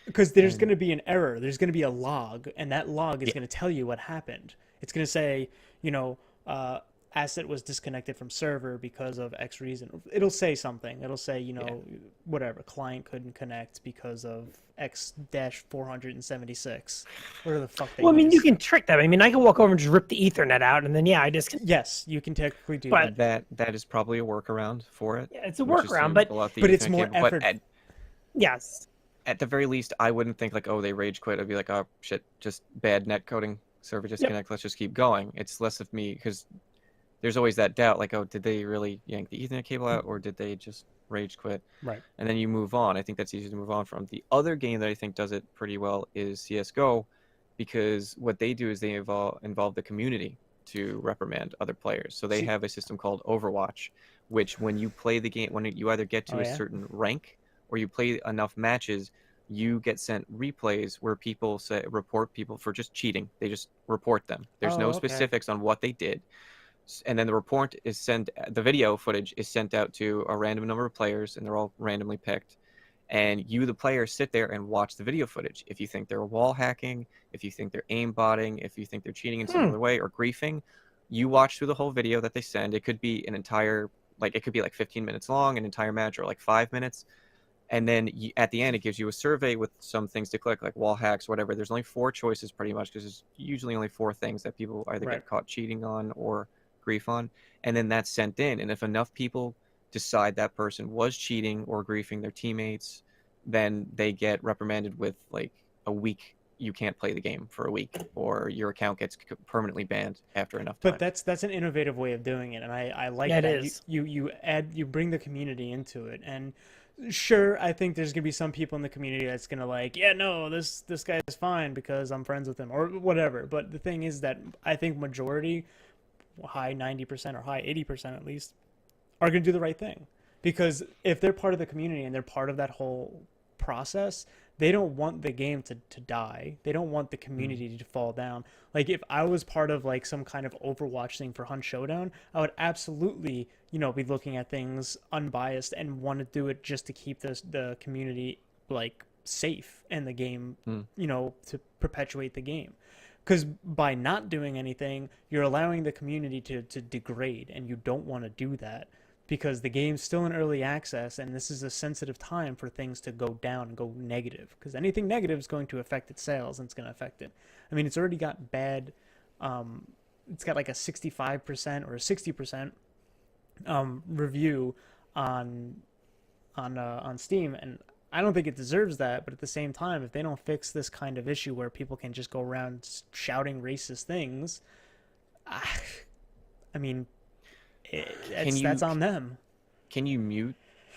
Because there's going to be an error. There's going to be a log, and that log is going to tell you what happened. It's going to say, asset was disconnected from server because of X reason. It'll say something. It'll say, you know, whatever, client couldn't connect because of X-476. Whatever the fuck they Well, I mean, you use. can trick them. I mean, I can walk over and just rip the Ethernet out, and then I just. Yes, you can technically do But that. That is probably a workaround for it. yeah, it's a which is to workaround. But pull out the But it's Ethernet more cable. effort. But yes, at the very least, I wouldn't think like, oh, they rage quit. I'd be like, oh shit, just bad net coding, server disconnect. Let's just keep going. It's less of me because there's always that doubt, like, oh, did they really yank the Ethernet cable out, or did they just rage quit? Right. And then you move on. I think that's easy to move on from. The other game that I think does it pretty well is CS:GO, because what they do is they involve the community to reprimand other players. So they have a system called Overwatch, which when you play the game, when you either get to a certain rank or you play enough matches, you get sent replays where people report people for just cheating. They just report them. There's no specifics on what they did. And then the report is the video footage is sent out to a random number of players, and they're all randomly picked. And you, the player, sit there and watch the video footage. If you think they're wall hacking, if you think they're aimbotting, if you think they're cheating in some other way or griefing, you watch through the whole video that they send. It could be an entire, like, it could be like 15 minutes long, an entire match, or like 5 minutes. And then at the end, it gives you a survey with some things to click, like wall hacks, whatever. There's only 4 choices pretty much, because there's usually only 4 things that people either get caught cheating on or grief on. And then that's sent in. And if enough people decide that person was cheating or griefing their teammates, then they get reprimanded with like a week. You can't play the game for a week, or your account gets permanently banned after enough time. But that's an innovative way of doing it, and I like Yeah, it that is. you bring the community into it. And sure, I think there's gonna be some people in the community that's gonna like, yeah, no, this guy is fine because I'm friends with him or whatever. But the thing is that I think majority, high 90% or high 80% at least, are going to do the right thing, because if they're part of the community and they're part of that whole process, they don't want the game to die. They don't want the community to fall down. Like if I was part of like some kind of Overwatch thing for Hunt Showdown, I would absolutely, you know, be looking at things unbiased and want to do it just to keep the community like safe and the game, you know, to perpetuate the game. Because by not doing anything, you're allowing the community to degrade, and you don't want to do that, because the game's still in early access, and this is a sensitive time for things to go down and go negative, because anything negative is going to affect its sales, and it's going to affect it. I mean, it's already got bad, it's got like a 65% or a 60% review on Steam, and I don't think it deserves that. But at the same time, if they don't fix this kind of issue where people can just go around shouting racist things, I mean, that's on them. Can you mute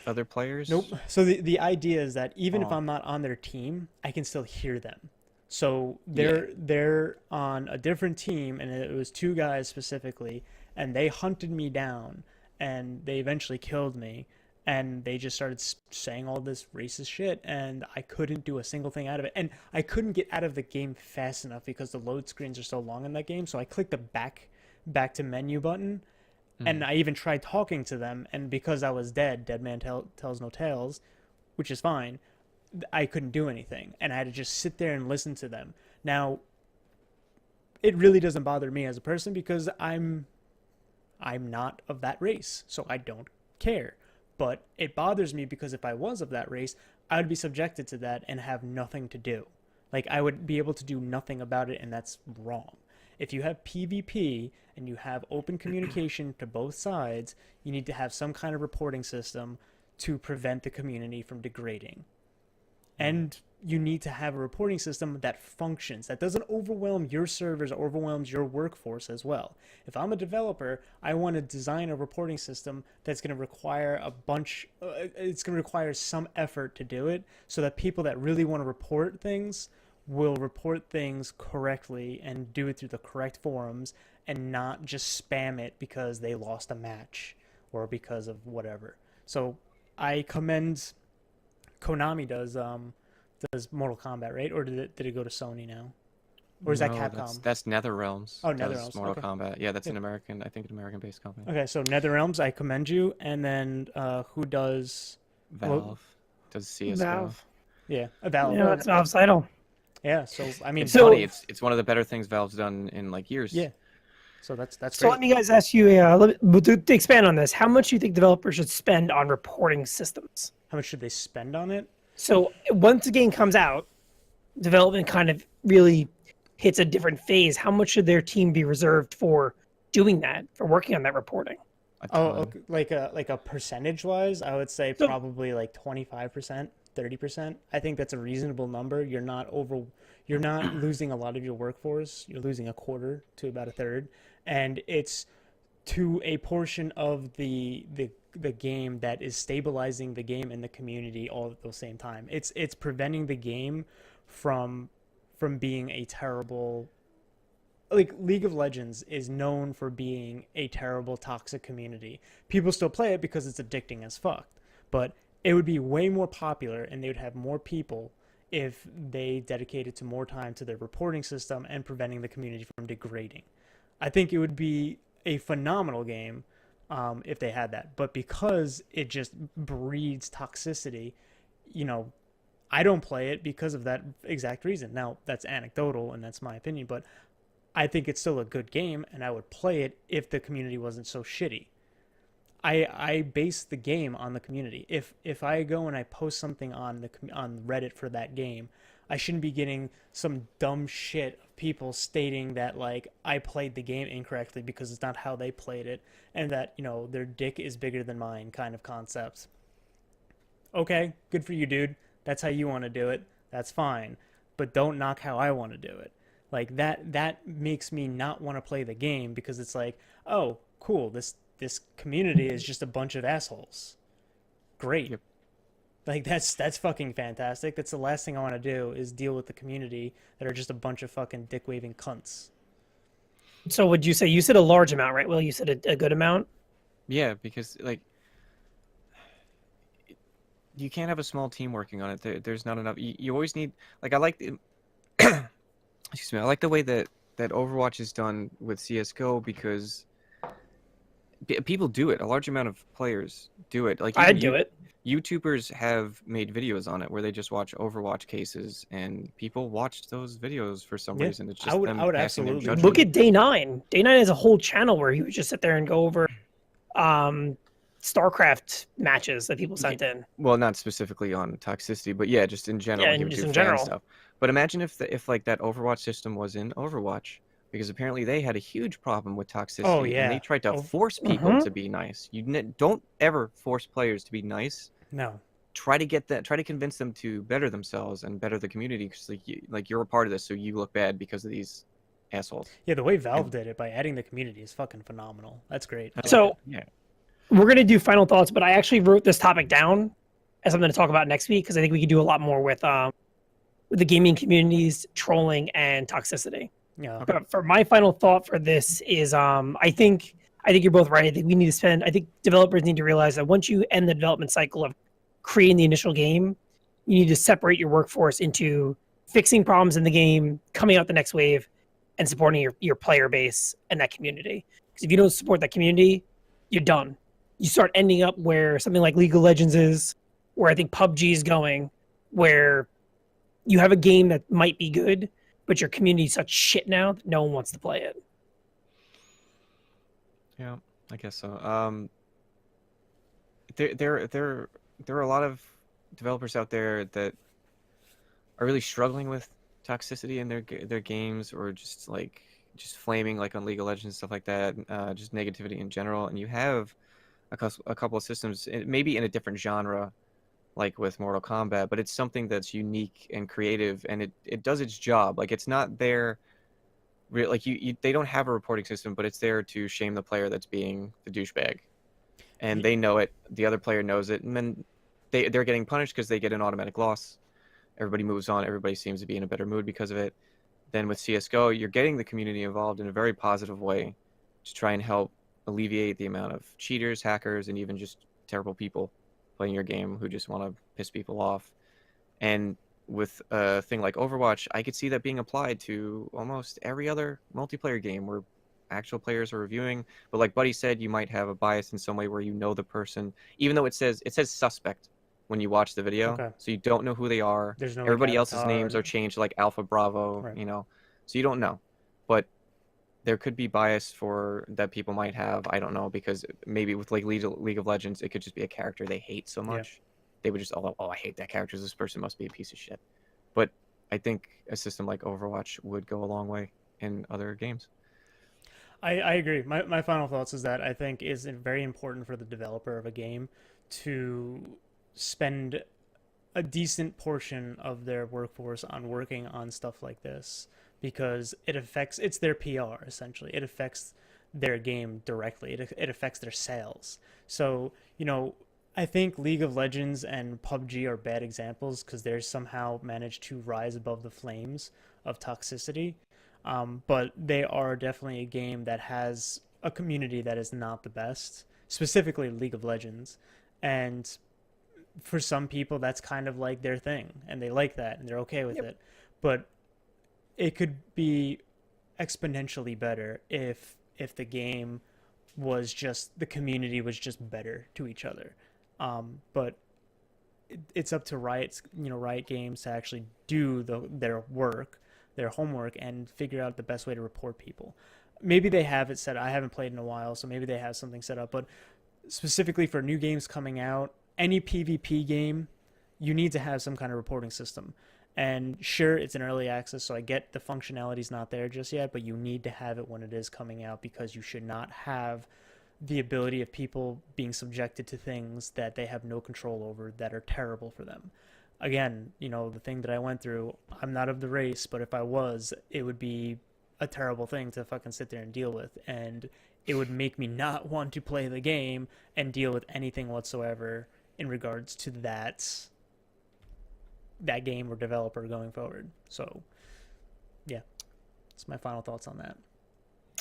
other players? Nope. So the idea is that even if I'm not on their team, I can still hear them. So they're on a different team, and it was 2 guys specifically, and they hunted me down, and they eventually killed me. And they just started saying all this racist shit, and I couldn't do a single thing out of it. And I couldn't get out of the game fast enough because the load screens are so long in that game. So I clicked the back to menu button, and I even tried talking to them. And because I was dead man tells no tales, which is fine, I couldn't do anything. And I had to just sit there and listen to them. Now, it really doesn't bother me as a person, because I'm not of that race, so I don't care. But it bothers me because if I was of that race, I would be subjected to that and have nothing to do. Like, I would be able to do nothing about it, and that's wrong. If you have PvP and you have open communication to both sides, you need to have some kind of reporting system to prevent the community from degrading. And you need to have a reporting system that functions, that doesn't overwhelm your servers, overwhelms your workforce as well. If I'm a developer, I want to design a reporting system that's going to require it's going to require some effort to do it, so that people that really want to report things will report things correctly and do it through the correct forums, and not just spam it because they lost a match or because of whatever. So I commend Konami does Mortal Kombat, right? Or did it go to Sony now? Or is that Capcom? That's NetherRealms. Oh, NetherRealms. Mortal Kombat. Yeah, that's an American, I think, an American-based company. Okay, so NetherRealms, I commend you. And then who does Valve does CS:GO. Valve. Yeah, Valve. Yeah, it's Valve's title. Yeah, so I mean, It's funny. It's one of the better things Valve's done in like years. Yeah. So that's So great. let me guys ask you to expand on this. How much do you think developers should spend on reporting systems? How much should they spend on it? So once the game comes out, development kind of really hits a different phase. How much should their team be reserved for doing that, for working on that reporting? A Oh, ton. okay, like a percentage wise, I would say So probably like 25%, 30%. I think that's a reasonable number. You're not losing a lot of your workforce. You're losing a quarter to about a third, and it's to a portion of the game that is stabilizing the game and the community all at the same time. It's preventing the game from being a terrible, like League of Legends is known for being a terrible toxic community. People still play it because it's addicting as fuck. But it would be way more popular and they would have more people if they dedicated to more time to their reporting system and preventing the community from degrading. I think it would be a phenomenal game if they had that. But because it just breeds toxicity, you know, I don't play it because of that exact reason. Now, that's anecdotal and that's my opinion, but I think it's still a good game, and I would play it if the community wasn't so shitty. I base the game on the community. If I go and I post something on Reddit for that game, I shouldn't be getting some dumb shit of people stating that like I played the game incorrectly because it's not how they played it, and that their dick is bigger than mine kind of concepts. Okay, good for you, dude. That's how you want to do it. That's fine, but don't knock how I want to do it. Like that makes me not want to play the game because it's like, oh, cool, this community is just a bunch of assholes. Great. Yep. Like that's fucking fantastic. That's the last thing I want to do is deal with the community that are just a bunch of fucking dick waving cunts. so would you say you said a large amount, right? Will you said a good amount? Yeah, because like you can't have a small team working on it. There's not enough. You always need like I like the excuse me. I like the way that Overwatch is done with CS:GO because people do it. A large amount of players do it. Like even I'd do it. YouTubers have made videos on it where they just watch Overwatch cases, and people watch those videos for some Yeah, reason. It's just them I would passing their absolutely do Look judgment. it. at Day Nine. Day Nine has a whole channel where he would just sit there and go over um, StarCraft matches that people Yeah, sent in. well, not specifically on toxicity, but yeah, just in Yeah, general, he and would just do in fan general. stuff. But imagine if like that Overwatch system was in Overwatch, because apparently they had a huge problem with Oh toxicity, and they yeah. tried to Oh force people Hmm. to be nice. Don't ever force players to be nice. no. Try to convince them to better themselves and better the community, because like you're a part of this, so you look bad because of these assholes. Yeah, the way And Valve did it by adding the community is fucking phenomenal. That's great. I that's like So that. yeah. we're gonna do final thoughts, but I actually wrote this topic down as something to talk about next week because I think we could do a lot more with the gaming communities, trolling, and toxicity. Yeah. Okay. But for my final thought for this is I think you're both right. I think we need to spend I think developers need to realize that once you end the development cycle of creating the initial game, you need to separate your workforce into fixing problems in the game, coming out the next wave, and supporting your player base and that community. Because if you don't support that community, you're done. You start ending up where something like League of Legends is, where I think PUBG is going, where you have a game that might be good, but your community is such shit now that no one wants to play it. Yeah, I guess so. There are a lot of developers out there that are really struggling with toxicity in their games, or just flaming like on League of Legends, stuff like that. Just negativity in general, and you have a couple of systems, maybe in a different genre, like with Mortal Kombat, but it's something that's unique and creative, and it does its job. Like it's not there. Like they don't have a reporting system, but it's there to shame the player that's being the douchebag, and Y- they know it. The other player knows it, and then they're getting punished because they get an automatic loss. Everybody moves on. Everybody seems to be in a better mood because of it. Then with CS:GO, you're getting the community involved in a very positive way to try and help alleviate the amount of cheaters, hackers, and even just terrible people playing your game who just want to piss people off. And with a thing like Overwatch, I could see that being applied to almost every other multiplayer game where actual players are reviewing. But like Buddy said, you might have a bias in some way where you know the person, even though it says suspect when you watch the video, Okay. so you don't know who they are. There's no like Everybody else's avatar. names are changed to like Alpha Bravo, Right. so you don't know. But there could be bias for that people might have. I don't know, because maybe with like League of Legends, it could just be a character they hate so Yeah. much. They would just, oh, I hate that character. This person must be a piece of shit. But I think a system like Overwatch would go a long way in other games. I agree. My final thoughts is that I think is very important for the developer of a game to spend a decent portion of their workforce on working on stuff like this because it's their PR essentially. It affects their game directly. It affects their sales. So, I think League of Legends and PUBG are bad examples because they're somehow managed to rise above the flames of toxicity. But they are definitely a game that has a community that is not the best, specifically League of Legends. And for some people, that's kind of like their thing, and they like that, and they're okay with it. But it could be exponentially better if the game was just the community was just better to each other. But it's up to Riot Games to actually do their work, their homework, and figure out the best way to report people. Maybe they have it set. I haven't played in a while, so maybe they have something set up. But specifically for new games coming out, any PvP game, you need to have some kind of reporting system. And sure, it's an early access, so I get the functionality's not there just yet, but you need to have it when it is coming out because you should not have the ability of people being subjected to things that they have no control over that are terrible for them. Again, the thing that I went through, I'm not of the race, but if I was, it would be a terrible thing to fucking sit there and deal with. And it would make me not want to play the game and deal with anything whatsoever in regards to that game or developer going forward. So, yeah, that's my final thoughts on that.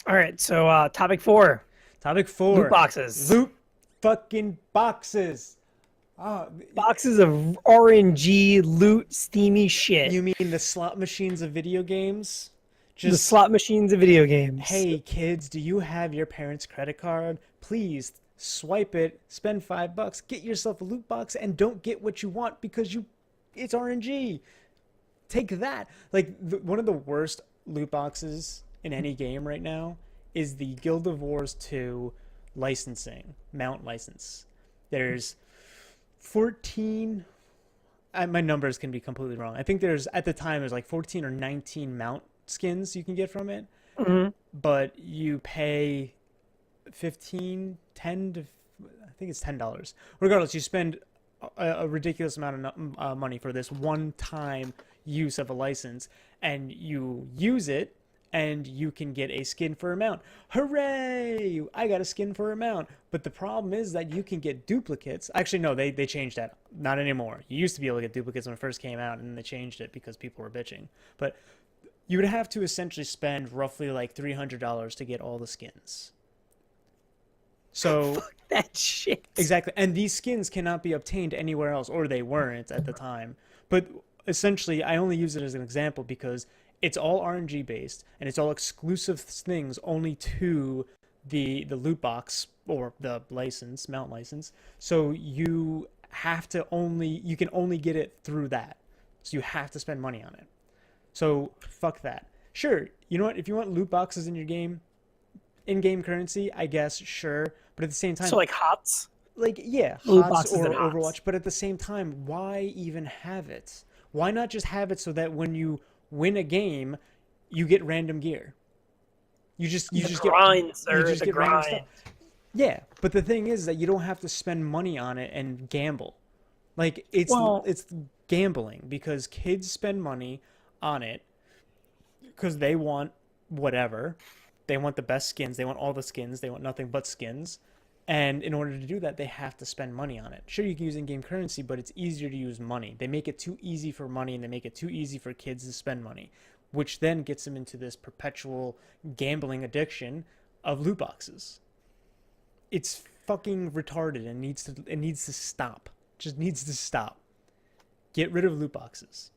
All right, so topic 4. Topic 4. Loot boxes. Loot fucking boxes. Boxes of RNG loot steamy shit. You mean the slot machines of video games? The slot machines of video games. Hey kids, do you have your parents' credit card? Please swipe it, spend $5, get yourself a loot box, and don't get what you want because it's RNG. Take that. Like one of the worst loot boxes in any game right now is the Guild of Wars 2 licensing, mount license. There's 14, my numbers can be completely wrong. I think at the time, there's like 14 or 19 mount skins you can get from it. Mm-hmm. But you pay 10 to, I think it's $10. Regardless, you spend a ridiculous amount of money for this one-time use of a license, and you use it, and you can get a skin for a mount. Hooray! I got a skin for a mount. But the problem is that you can get duplicates. Actually, no, they changed that. Not anymore. You used to be able to get duplicates when it first came out, and then they changed it because people were bitching. But you would have to essentially spend roughly like $300 to get all the skins. So fuck that shit. Exactly. And these skins cannot be obtained anywhere else, or they weren't at the time. But essentially, I only use it as an example because it's all RNG based, and it's all exclusive things only to the loot box or the license, mount license. So you can only get it through that. So you have to spend money on it. So fuck that. Sure, you know what? If you want loot boxes in your game, in-game currency, I guess, sure. But at the same time, So like HOTS? like, yeah, Loot HOTS boxes or and HOTS. Overwatch. But at the same time, why even have it? Why not just have it so that when you win a game, you get random gear? You just get random stuff. Yeah, but the thing is that you don't have to spend money on it and gamble. Like it's gambling because kids spend money on it because they want whatever. They want the best skins. They want all the skins. They want nothing but skins. And in order to do that, they have to spend money on it. Sure, you can use in-game currency, but it's easier to use money. They make it too easy for money, and they make it too easy for kids to spend money, which then gets them into this perpetual gambling addiction of loot boxes. It's fucking retarded and it needs to stop. Just needs to stop. Get rid of loot boxes.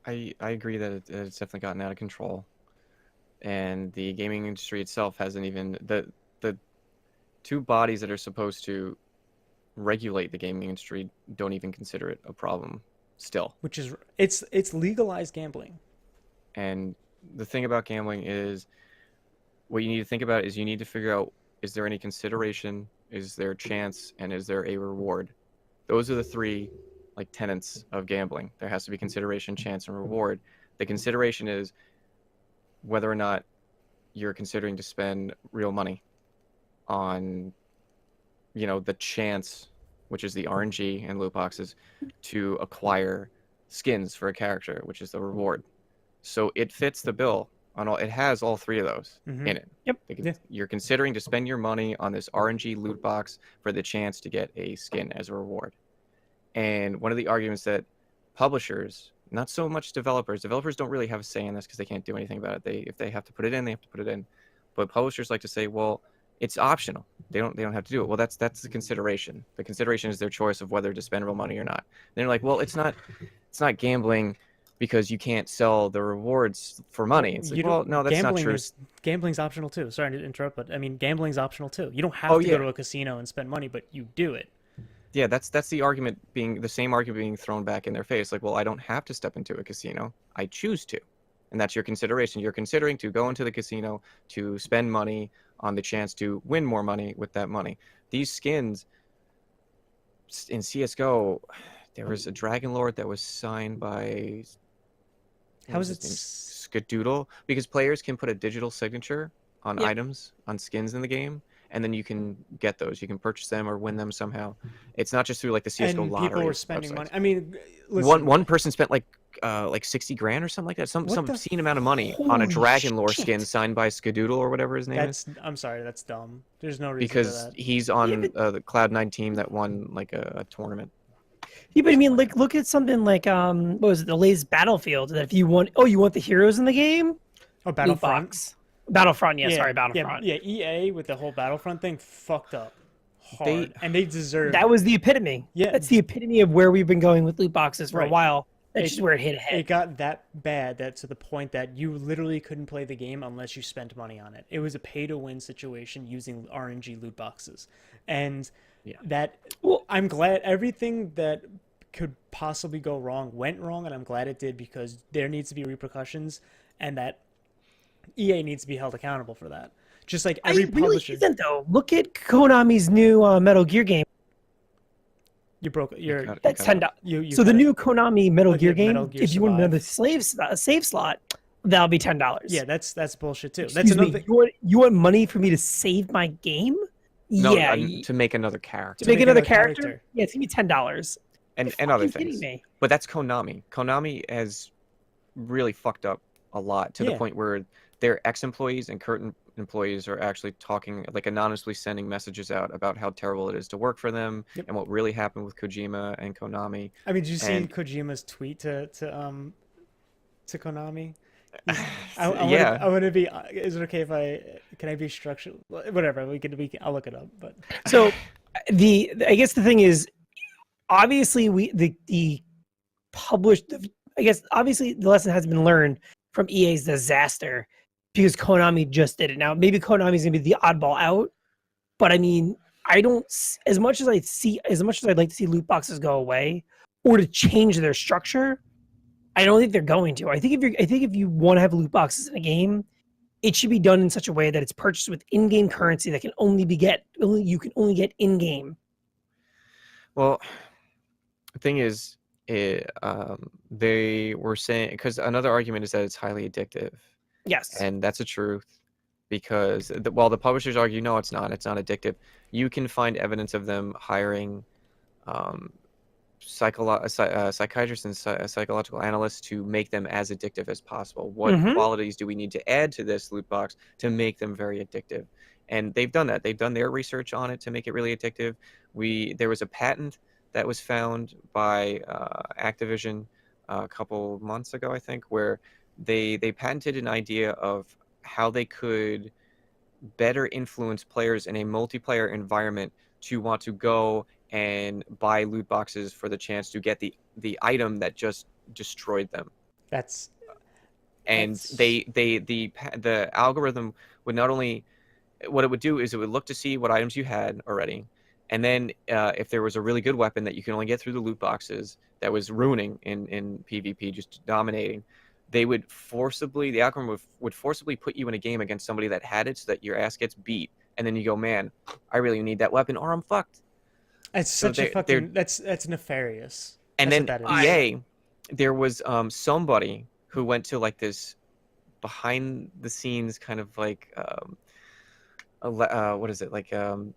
I agree that it's definitely gotten out of control, and the gaming industry itself hasn't even the two bodies that are supposed to regulate the gaming industry don't even consider it a problem still. Which is it's legalized gambling. And the thing about gambling is what you need to think about is you need to figure out, is there any consideration, is there chance, and is there a reward? Those are the three like tenets of gambling. There has to be consideration, chance, and reward. The consideration is whether or not you're considering to spend real money on, the chance, which is the RNG and loot boxes, to acquire skins for a character, which is the reward. So it fits the bill on all. It has all three of those Mhm. in it. Yep. Yeah. You're considering to spend your money on this RNG loot box for the chance to get a skin as a reward. And one of the arguments that publishers, not so much developers don't really have a say in this because they can't do anything about it. If they have to put it in, they have to put it in. But publishers like to say, well, it's optional. They don't have to do it. Well, that's the consideration. The consideration is their choice of whether to spend real money or not. And they're like, well, it's not gambling because you can't sell the rewards for money. It's like, well, no, that's not true. Gambling's optional too. Sorry to interrupt, but I mean, gambling's optional too. You don't have Oh, to yeah. go to a casino and spend money, but you do it. Yeah, that's the argument the same argument being thrown back in their face. Like, well, I don't have to step into a casino. I choose to. And that's your consideration. You're considering to go into the casino to spend money on the chance to win more money with that money. These skins in CSGO, there was a Dragon Lord that was signed by How is his it? name? Skadoodle, because players can put a digital signature on Yeah. items, on skins in the game, and then you can get those. You can purchase them or win them somehow. It's not just through like the CS:GO And lottery. people were spending websites. money. I mean, listen, One person spent like 60 grand or something like that. Some What the obscene amount of money on a Holy Dragon Lore shit. skin signed by Skadoodle or whatever his name is. I'm sorry, that's dumb. There's no reason Because for that. he's on the Cloud9 team that won like a tournament. Yeah, but I mean, like, look at something like what was it, the latest Battlefield? That if you want, you want the heroes in the game? Oh, Loot Battlefront. box. Battlefront, yeah, sorry, Yeah, Battlefront. yeah. EA with the whole Battlefront thing fucked up They- hard, and they deserve. That was the epitome. Yeah. That's the epitome of where we've been going with loot boxes for a Right. while. That's It- just where it hit ahead. It got that bad that to the point that you literally couldn't play the game unless you spent money on it. It was a pay-to-win situation using RNG loot boxes, and Yeah. that Well- I'm glad everything that could possibly go wrong went wrong, and I'm glad it did because there needs to be repercussions, and that EA needs to be held accountable for that. Just like every It really publisher. isn't though. Look at Konami's new Metal Gear game. You broke. You're. cut- That's cut out. $10. You So the cut it. new Konami Metal Okay, Gear game, Metal Gear if you want another Survive. save slot, that'll be $10. Yeah, that's bullshit too. Excuse That's me. another. You want money for me to save my game? No, Yeah. to make another character To make another character? character. Yeah, it's gonna be $10. and You're other fucking kidding things. me. But that's Konami. Konami has really fucked up a lot to the Yeah. point where their ex-employees and current employees are actually talking, like anonymously sending messages out about how terrible it is to work for them Yep. and what really happened with Kojima and Konami. I mean, did you see And- Kojima's tweet to Konami? Yeah. I want to be. Is it okay if can I be structured? Whatever. I'll look it up. But So I guess the thing is, obviously the published. I guess obviously the lesson has been learned from EA's disaster because Konami just did it. Now maybe Konami's gonna be the oddball out, but I mean I don't. As much as I'd like to see loot boxes go away or to change their structure, I don't think they're going to. I think if you want to have loot boxes in a game, it should be done in such a way that it's purchased with in-game currency that can only get in-game. Well, the thing is, they were saying, because another argument is that it's highly addictive. Yes. And that's a truth, because while the publishers argue, no, it's not addictive, you can find evidence of them hiring psychiatrists and psychological analysts to make them as addictive as possible. What Mhm. qualities do we need to add to this loot box to make them very addictive? And they've done that. They've done their research on it to make it really addictive. There was a patent that was found by Activision a couple months ago, I think, where they patented an idea of how they could better influence players in a multiplayer environment to want to go and buy loot boxes for the chance to get the item that just destroyed them. that's And That's- the algorithm would not only, what it would do is it would look to see what items you had already, and then if there was a really good weapon that you can only get through the loot boxes that was ruining in PvP, just dominating, the algorithm would forcibly put you in a game against somebody that had it so that your ass gets beat. And then you go, man, I really need that weapon or I'm fucked. It's So such a they're fucking that's nefarious. and That's what then that is. EA, there was somebody who went to like this behind the scenes kind of like what is it like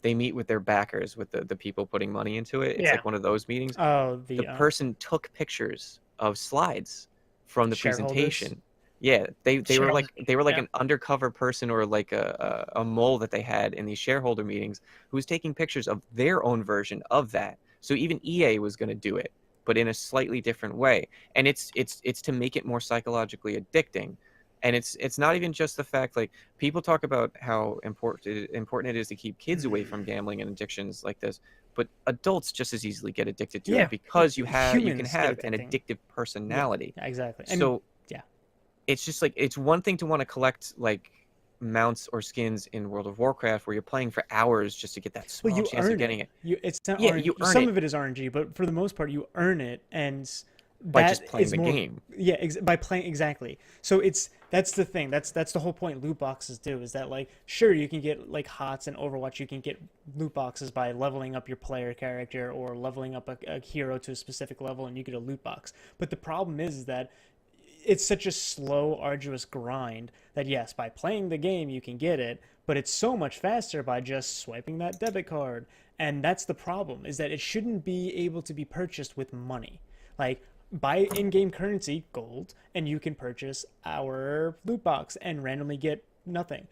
they meet with their backers, with the people putting money into it. It's Yeah. like one of those meetings. Oh, The the person took pictures of slides from the shareholders. presentation. Yeah, Shareholders they were like yeah. an undercover person or like a mole that they had in these shareholder meetings who was taking pictures of their own version of that. So even EA was going to do it, but in a slightly different way. And it's to make it more psychologically addicting. And it's not even just the fact, like, people talk about how important it is to keep kids away from gambling and addictions like this, but adults just as easily get addicted to Yeah. it because you can Humans get have an addicting. addictive personality. Yeah, exactly. And So yeah, it's just like, it's one thing to want to collect like mounts or skins in World of Warcraft where you're playing for hours just to get that well, small you chance of earn getting it. it. It's not Yeah, RNG. you earn Some it of it is RNG, but for the most part, you earn it, and by that just playing is the more. game. Yeah, by playing exactly. So that's the thing. That's the whole point. Loot boxes do is that, like, sure, you can get like HOTS and Overwatch. You can get loot boxes by leveling up your player character or leveling up a hero to a specific level, and you get a loot box. But the problem is that it's such a slow, arduous grind that, yes, by playing the game you can get it, but it's so much faster by just swiping that debit card. And that's the problem, is that it shouldn't be able to be purchased with money. Like, buy in-game currency, gold, and you can purchase our loot box and randomly get nothing.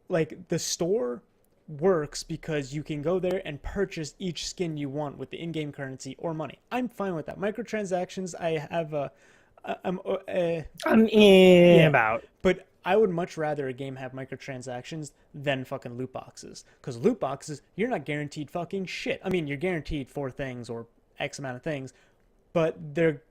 Like, the store works because you can go there and purchase each skin you want with the in-game currency or money. I'm fine with that. Microtransactions, I have a I'm in yeah, about. but I would much rather a game have microtransactions than fucking loot boxes. Because loot boxes, you're not guaranteed fucking shit. I mean, you're guaranteed 4 things or X amount of things, but they're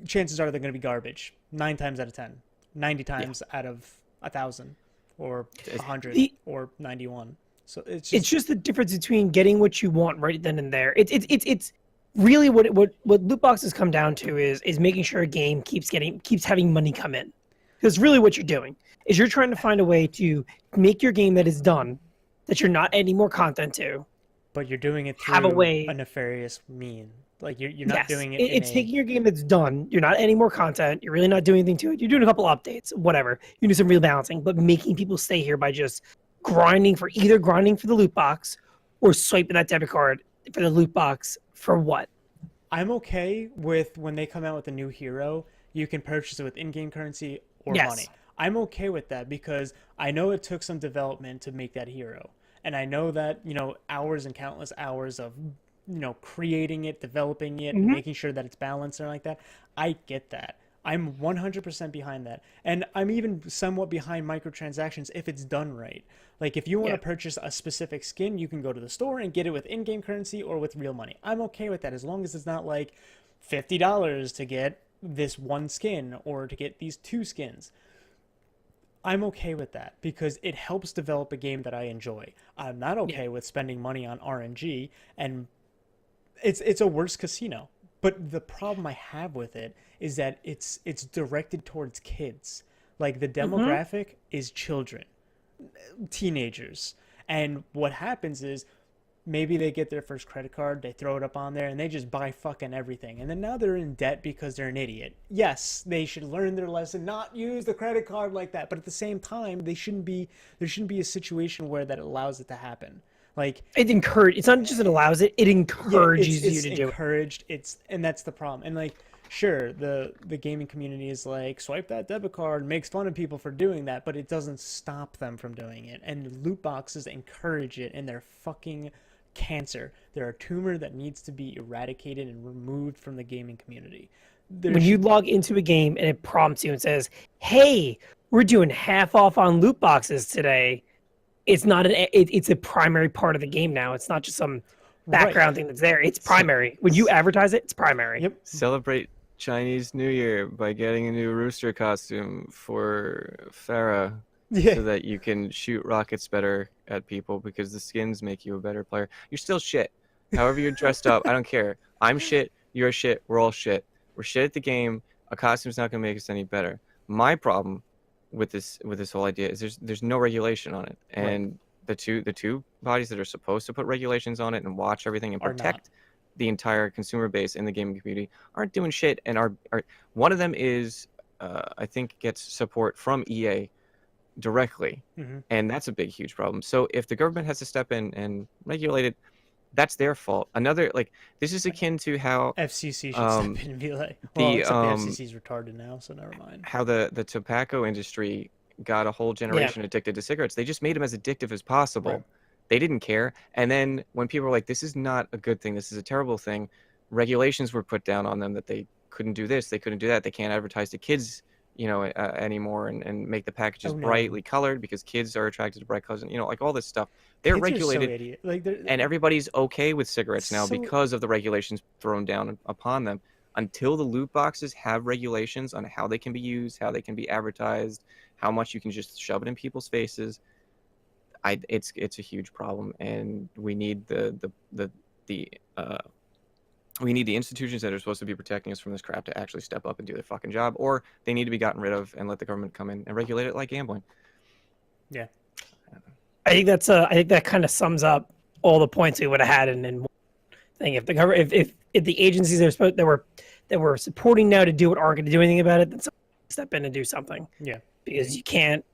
chances are they're going to be garbage 9 times out of 10, 90 times out of 1,000, or 100, The or 91. So it's just the difference between getting what you want right then and there. It's really what loot boxes come down to is making sure a game keeps having money come in. Because really what you're doing is you're trying to find a way to make your game that is done, that you're not adding more content to, but you're doing it have a through way. a nefarious mean. Like, you're not Yes, doing it in it's a taking your game that's done. You're not adding more content. You're really not doing anything to it. You're doing a couple updates, whatever. You do some rebalancing, but making people stay here by just grinding for the loot box or swiping that debit card for the loot box for what? I'm okay with when they come out with a new hero, you can purchase it with in-game currency or Yes. money. I'm okay with that because I know it took some development to make that hero. And I know that, hours and countless hours of, creating it, developing it, Mhm. making sure that it's balanced and like that. I get that. I'm 100% behind that. And I'm even somewhat behind microtransactions if it's done right. Like, if you want Yeah. to purchase a specific skin, you can go to the store and get it with in-game currency or with real money. I'm okay with that as long as it's not like $50 to get this one skin or to get these 2 skins. I'm okay with that because it helps develop a game that I enjoy. I'm not okay with spending money on RNG, and it's a worse casino. But the problem I have with it is that it's directed towards kids. Like, the Mhm. demographic is children, teenagers. And what happens is maybe they get their first credit card, they throw it up on there, and they just buy fucking everything. And then now they're in debt because they're an idiot. Yes, they should learn their lesson, not use the credit card like that. But at the same time, there shouldn't be a situation where that allows it to happen. Like, It's not just it allows it, it yeah, encourages you it's to do it. encouraged. And that's the problem. And, like, sure, the gaming community is like, swipe that debit card, makes fun of people for doing that, but it doesn't stop them from doing it. And loot boxes encourage it, and they're fucking cancer. They're a tumor that needs to be eradicated and removed from the gaming community. When you log into a game and it prompts you and says, "Hey, we're doing half off on loot boxes today," it's not it's a primary part of the game now. It's not just some background thing that's there. It's primary. When you advertise it, it's primary. Yep. Celebrate Chinese New Year by getting a new rooster costume for Farah Yeah. so that you can shoot rockets better at people because the skins make you a better player. You're still shit. However you're dressed up, I don't care. I'm shit, you're shit, we're all shit. We're shit at the game. A costume's not going to make us any better. My problem with this whole idea is there's no regulation on it, and the two bodies that are supposed to put regulations on it and watch everything and Are not. protect the entire consumer base in the gaming community aren't doing shit. And are one of them is I think gets support from EA directly, and that's a big huge problem. So if the government has to step in and regulate it, that's their fault. Another, like, this is akin to how FCC should step in and be like, well, except the FCC's retarded now, so never mind. how the tobacco industry got a whole generation addicted to cigarettes. They just made them as addictive as possible. Right. They didn't care. And then when people were like, this is not a good thing, this is a terrible thing, regulations were put down on them that they couldn't do this, they couldn't do that, they can't advertise to kids, anymore, and make the packages brightly colored because kids are attracted to bright colors, like all this stuff. They're Kids regulated, are so idiot. Like, and everybody's okay with cigarettes now So- because of the regulations thrown down upon them. Until the loot boxes have regulations on how they can be used, how they can be advertised, how much you can just shove it in people's faces, it's a huge problem, and we need we need the institutions that are supposed to be protecting us from this crap to actually step up and do their fucking job, or they need to be gotten rid of and let the government come in and regulate it like gambling. Yeah. I think that kind of sums up all the points we would have had in one thing. If the government, if the agencies that were supporting now to do it aren't going to do anything about it, then someone step in and do something. Yeah. Because you can't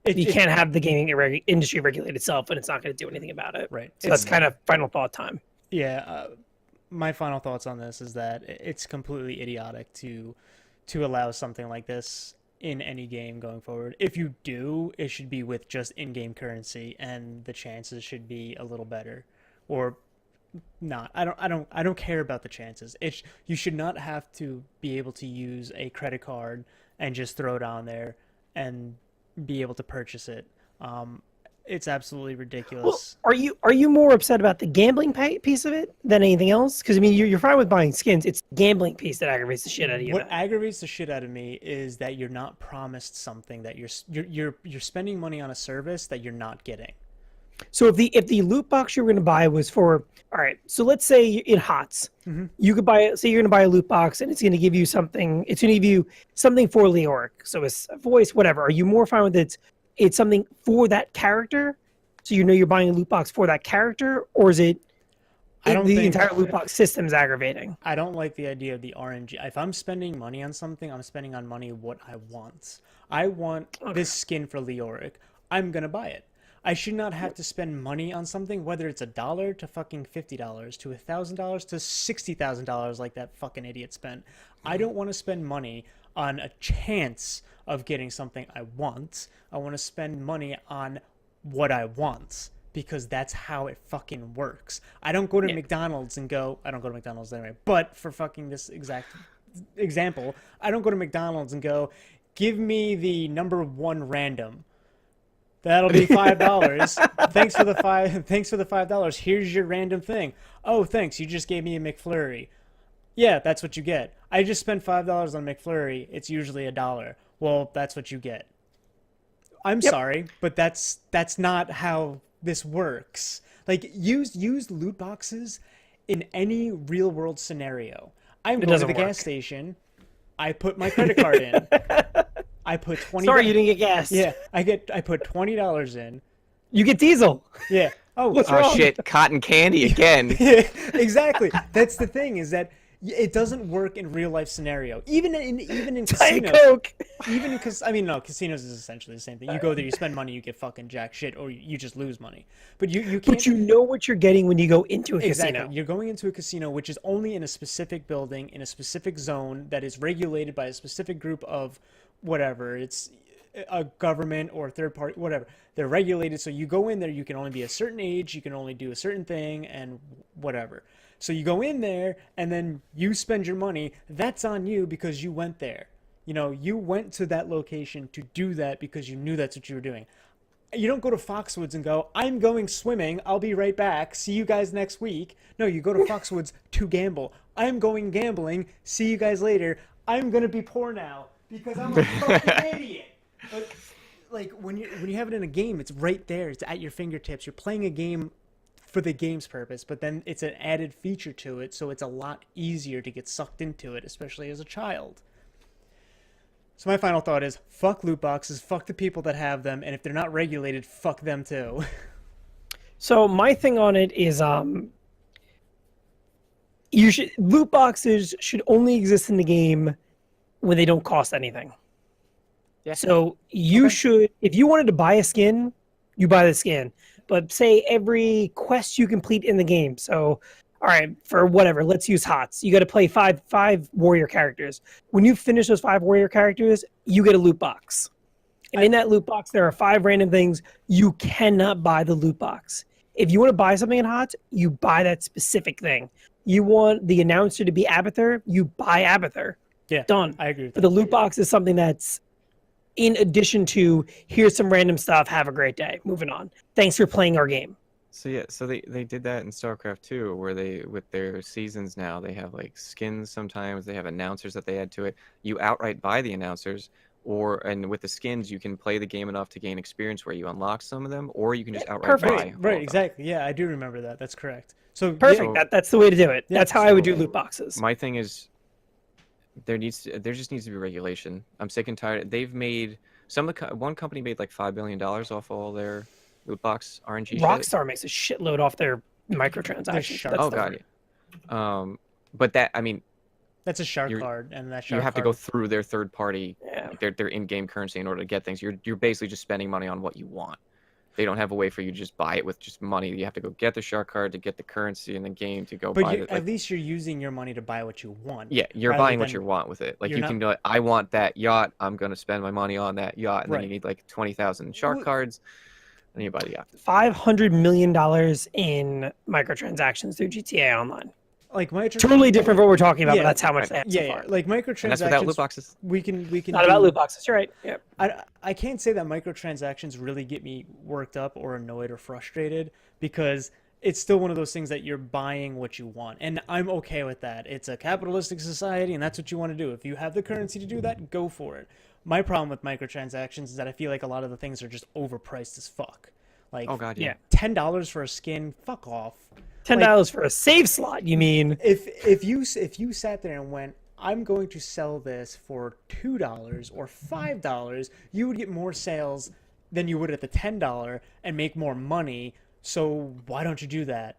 have the gaming industry regulate itself, and it's not going to do anything about it. Right. So that's kind of final thought time. Yeah. My final thoughts on this is that it's completely idiotic to allow something like this in any game going forward. If you do, it should be with just in-game currency, and the chances should be a little better, or not. I don't care about the chances. You should not have to be able to use a credit card and just throw it on there and be able to purchase it. It's absolutely ridiculous. Well, are you more upset about the gambling piece of it than anything else? Because I mean, you're fine with buying skins. It's the gambling piece that aggravates the shit out of you. What aggravates the shit out of me is that you're not promised something, that you're spending money on a service that you're not getting. So if the loot box you were going to buy was for, all right, so let's say in HOTS, you could say you're going to buy a loot box and it's going to give you something. It's going to give you something for Leoric. So it's a voice, whatever. Are you more fine with it's something for that character, so you're buying a loot box for that character, or is it the entire loot box system is aggravating? I don't like the idea of the RNG. If I'm spending money on something, I'm spending on money what I want. I want this skin for Leoric. I'm gonna buy it. I should not have to spend money on something, whether it's $1 to fucking $50 to $1,000 to $60,000 like that fucking idiot spent. I don't want to spend money on a chance of getting something I want. I want to spend money on what I want, because that's how it fucking works. I don't go to McDonald's and go, I don't go to McDonald's anyway, but for fucking this exact example, I don't go to McDonald's and go, give me the number 1 random. That'll be $5. Thanks for the $5. Here's your random thing. Oh, thanks. You just gave me a McFlurry. Yeah, that's what you get. I just spent $5 on McFlurry. It's usually $1. Well, that's what you get. I'm sorry, but that's not how this works. Like, use loot boxes in any real world scenario. I'm going to the gas station. I put my credit card in. I put $20. Sorry, you didn't get gas. Yeah, I put $20 in. You get diesel. Yeah. Oh, what's wrong? Shit, cotton candy again. Yeah, exactly. That's the thing, is that it doesn't work in real life scenario. Even in casinos. Coke. Even because casinos is essentially the same thing. You go there, you spend money, you get fucking jack shit, or you just lose money. But you can't. But you know what you're getting when you go into a casino. You're going into a casino, which is only in a specific building, in a specific zone that is regulated by a specific group of whatever. It's a government or a third party, whatever. They're regulated, so you go in there, you can only be a certain age, you can only do a certain thing, and whatever. So you go in there, and then you spend your money. That's on you because you went there. You went to that location to do that because you knew that's what you were doing. You don't go to Foxwoods and go, I'm going swimming, I'll be right back, see you guys next week. No, you go to Foxwoods to gamble. I'm going gambling, see you guys later. I'm going to be poor now because I'm a fucking idiot. But, like, when you have it in a game, it's right there. It's at your fingertips. You're playing a game for the game's purpose, but then it's an added feature to it, so it's a lot easier to get sucked into it, especially as a child. So my final thought is fuck loot boxes, fuck the people that have them, and if they're not regulated, fuck them too. So my thing on it is loot boxes should only exist in the game when they don't cost anything. Yeah. So you should, if you wanted to buy a skin, you buy the skin. But say every quest you complete in the game. So, all right, for whatever, let's use HOTS. You got to play five warrior characters. When you finish those 5 warrior characters, you get a loot box. And in that loot box, there are 5 random things. You cannot buy the loot box. If you want to buy something in HOTS, you buy that specific thing. You want the announcer to be Abathur, you buy Abathur. Yeah, Done. I agree with But that. the loot box is something that's in addition to, here's some random stuff, have a great day, moving on. Thanks for playing our game. So yeah, so they did that in StarCraft 2, where they, with their seasons now, they have like skins sometimes, they have announcers that they add to it. You outright buy the announcers, and with the skins you can play the game enough to gain experience where you unlock some of them, or you can just outright perfect. buy. Right, all right, of them. exactly. Yeah, I do remember that. That's correct. So Perfect. yeah, That's the way to do it. Yeah, That's how I would do so loot boxes. My thing is, there just needs to be regulation. I'm sick and tired. They've made one company made like $5 billion off all their loot box RNG shit. Rockstar makes a shitload off their microtransactions. shark. Oh That's god. But that, I mean, that's a shark You're- card, and that you shark have to card. go through their third party, Yeah. their in-game currency in order to get things. You're basically just spending money on what you want. They don't have a way for you to just buy it with just money. You have to go get the shark card to get the currency in the game to go But buy you, it. at least you're using your money to buy what you want. Yeah, you're rather buying what than- you want with it. Like you're you not- can go, I want that yacht. I'm gonna spend my money on that yacht, and then you Right. need like 20,000 shark Well- cards, and you buy the yacht. $500 million in microtransactions through GTA Online. Like Totally different from what we're talking about, Yeah, but that's how much they have yeah, so yeah, far. like And that's without microtransactions. loot boxes. We can Not about do- loot boxes. You're right. Yep. I can't say that microtransactions really get me worked up or annoyed or frustrated, because it's still one of those things that you're buying what you want, and I'm okay with that. It's a capitalistic society, and that's what you want to do. If you have the currency to do that, go for it. My problem with microtransactions is that I feel like a lot of the things are just overpriced as fuck. Like, Oh god, Yeah. yeah. $10 for a skin, fuck off. $10 for a save slot, you mean? If you sat there and went, I'm going to sell this for $2 or $5, you would get more sales than you would at the $10 and make more money. So why don't you do that?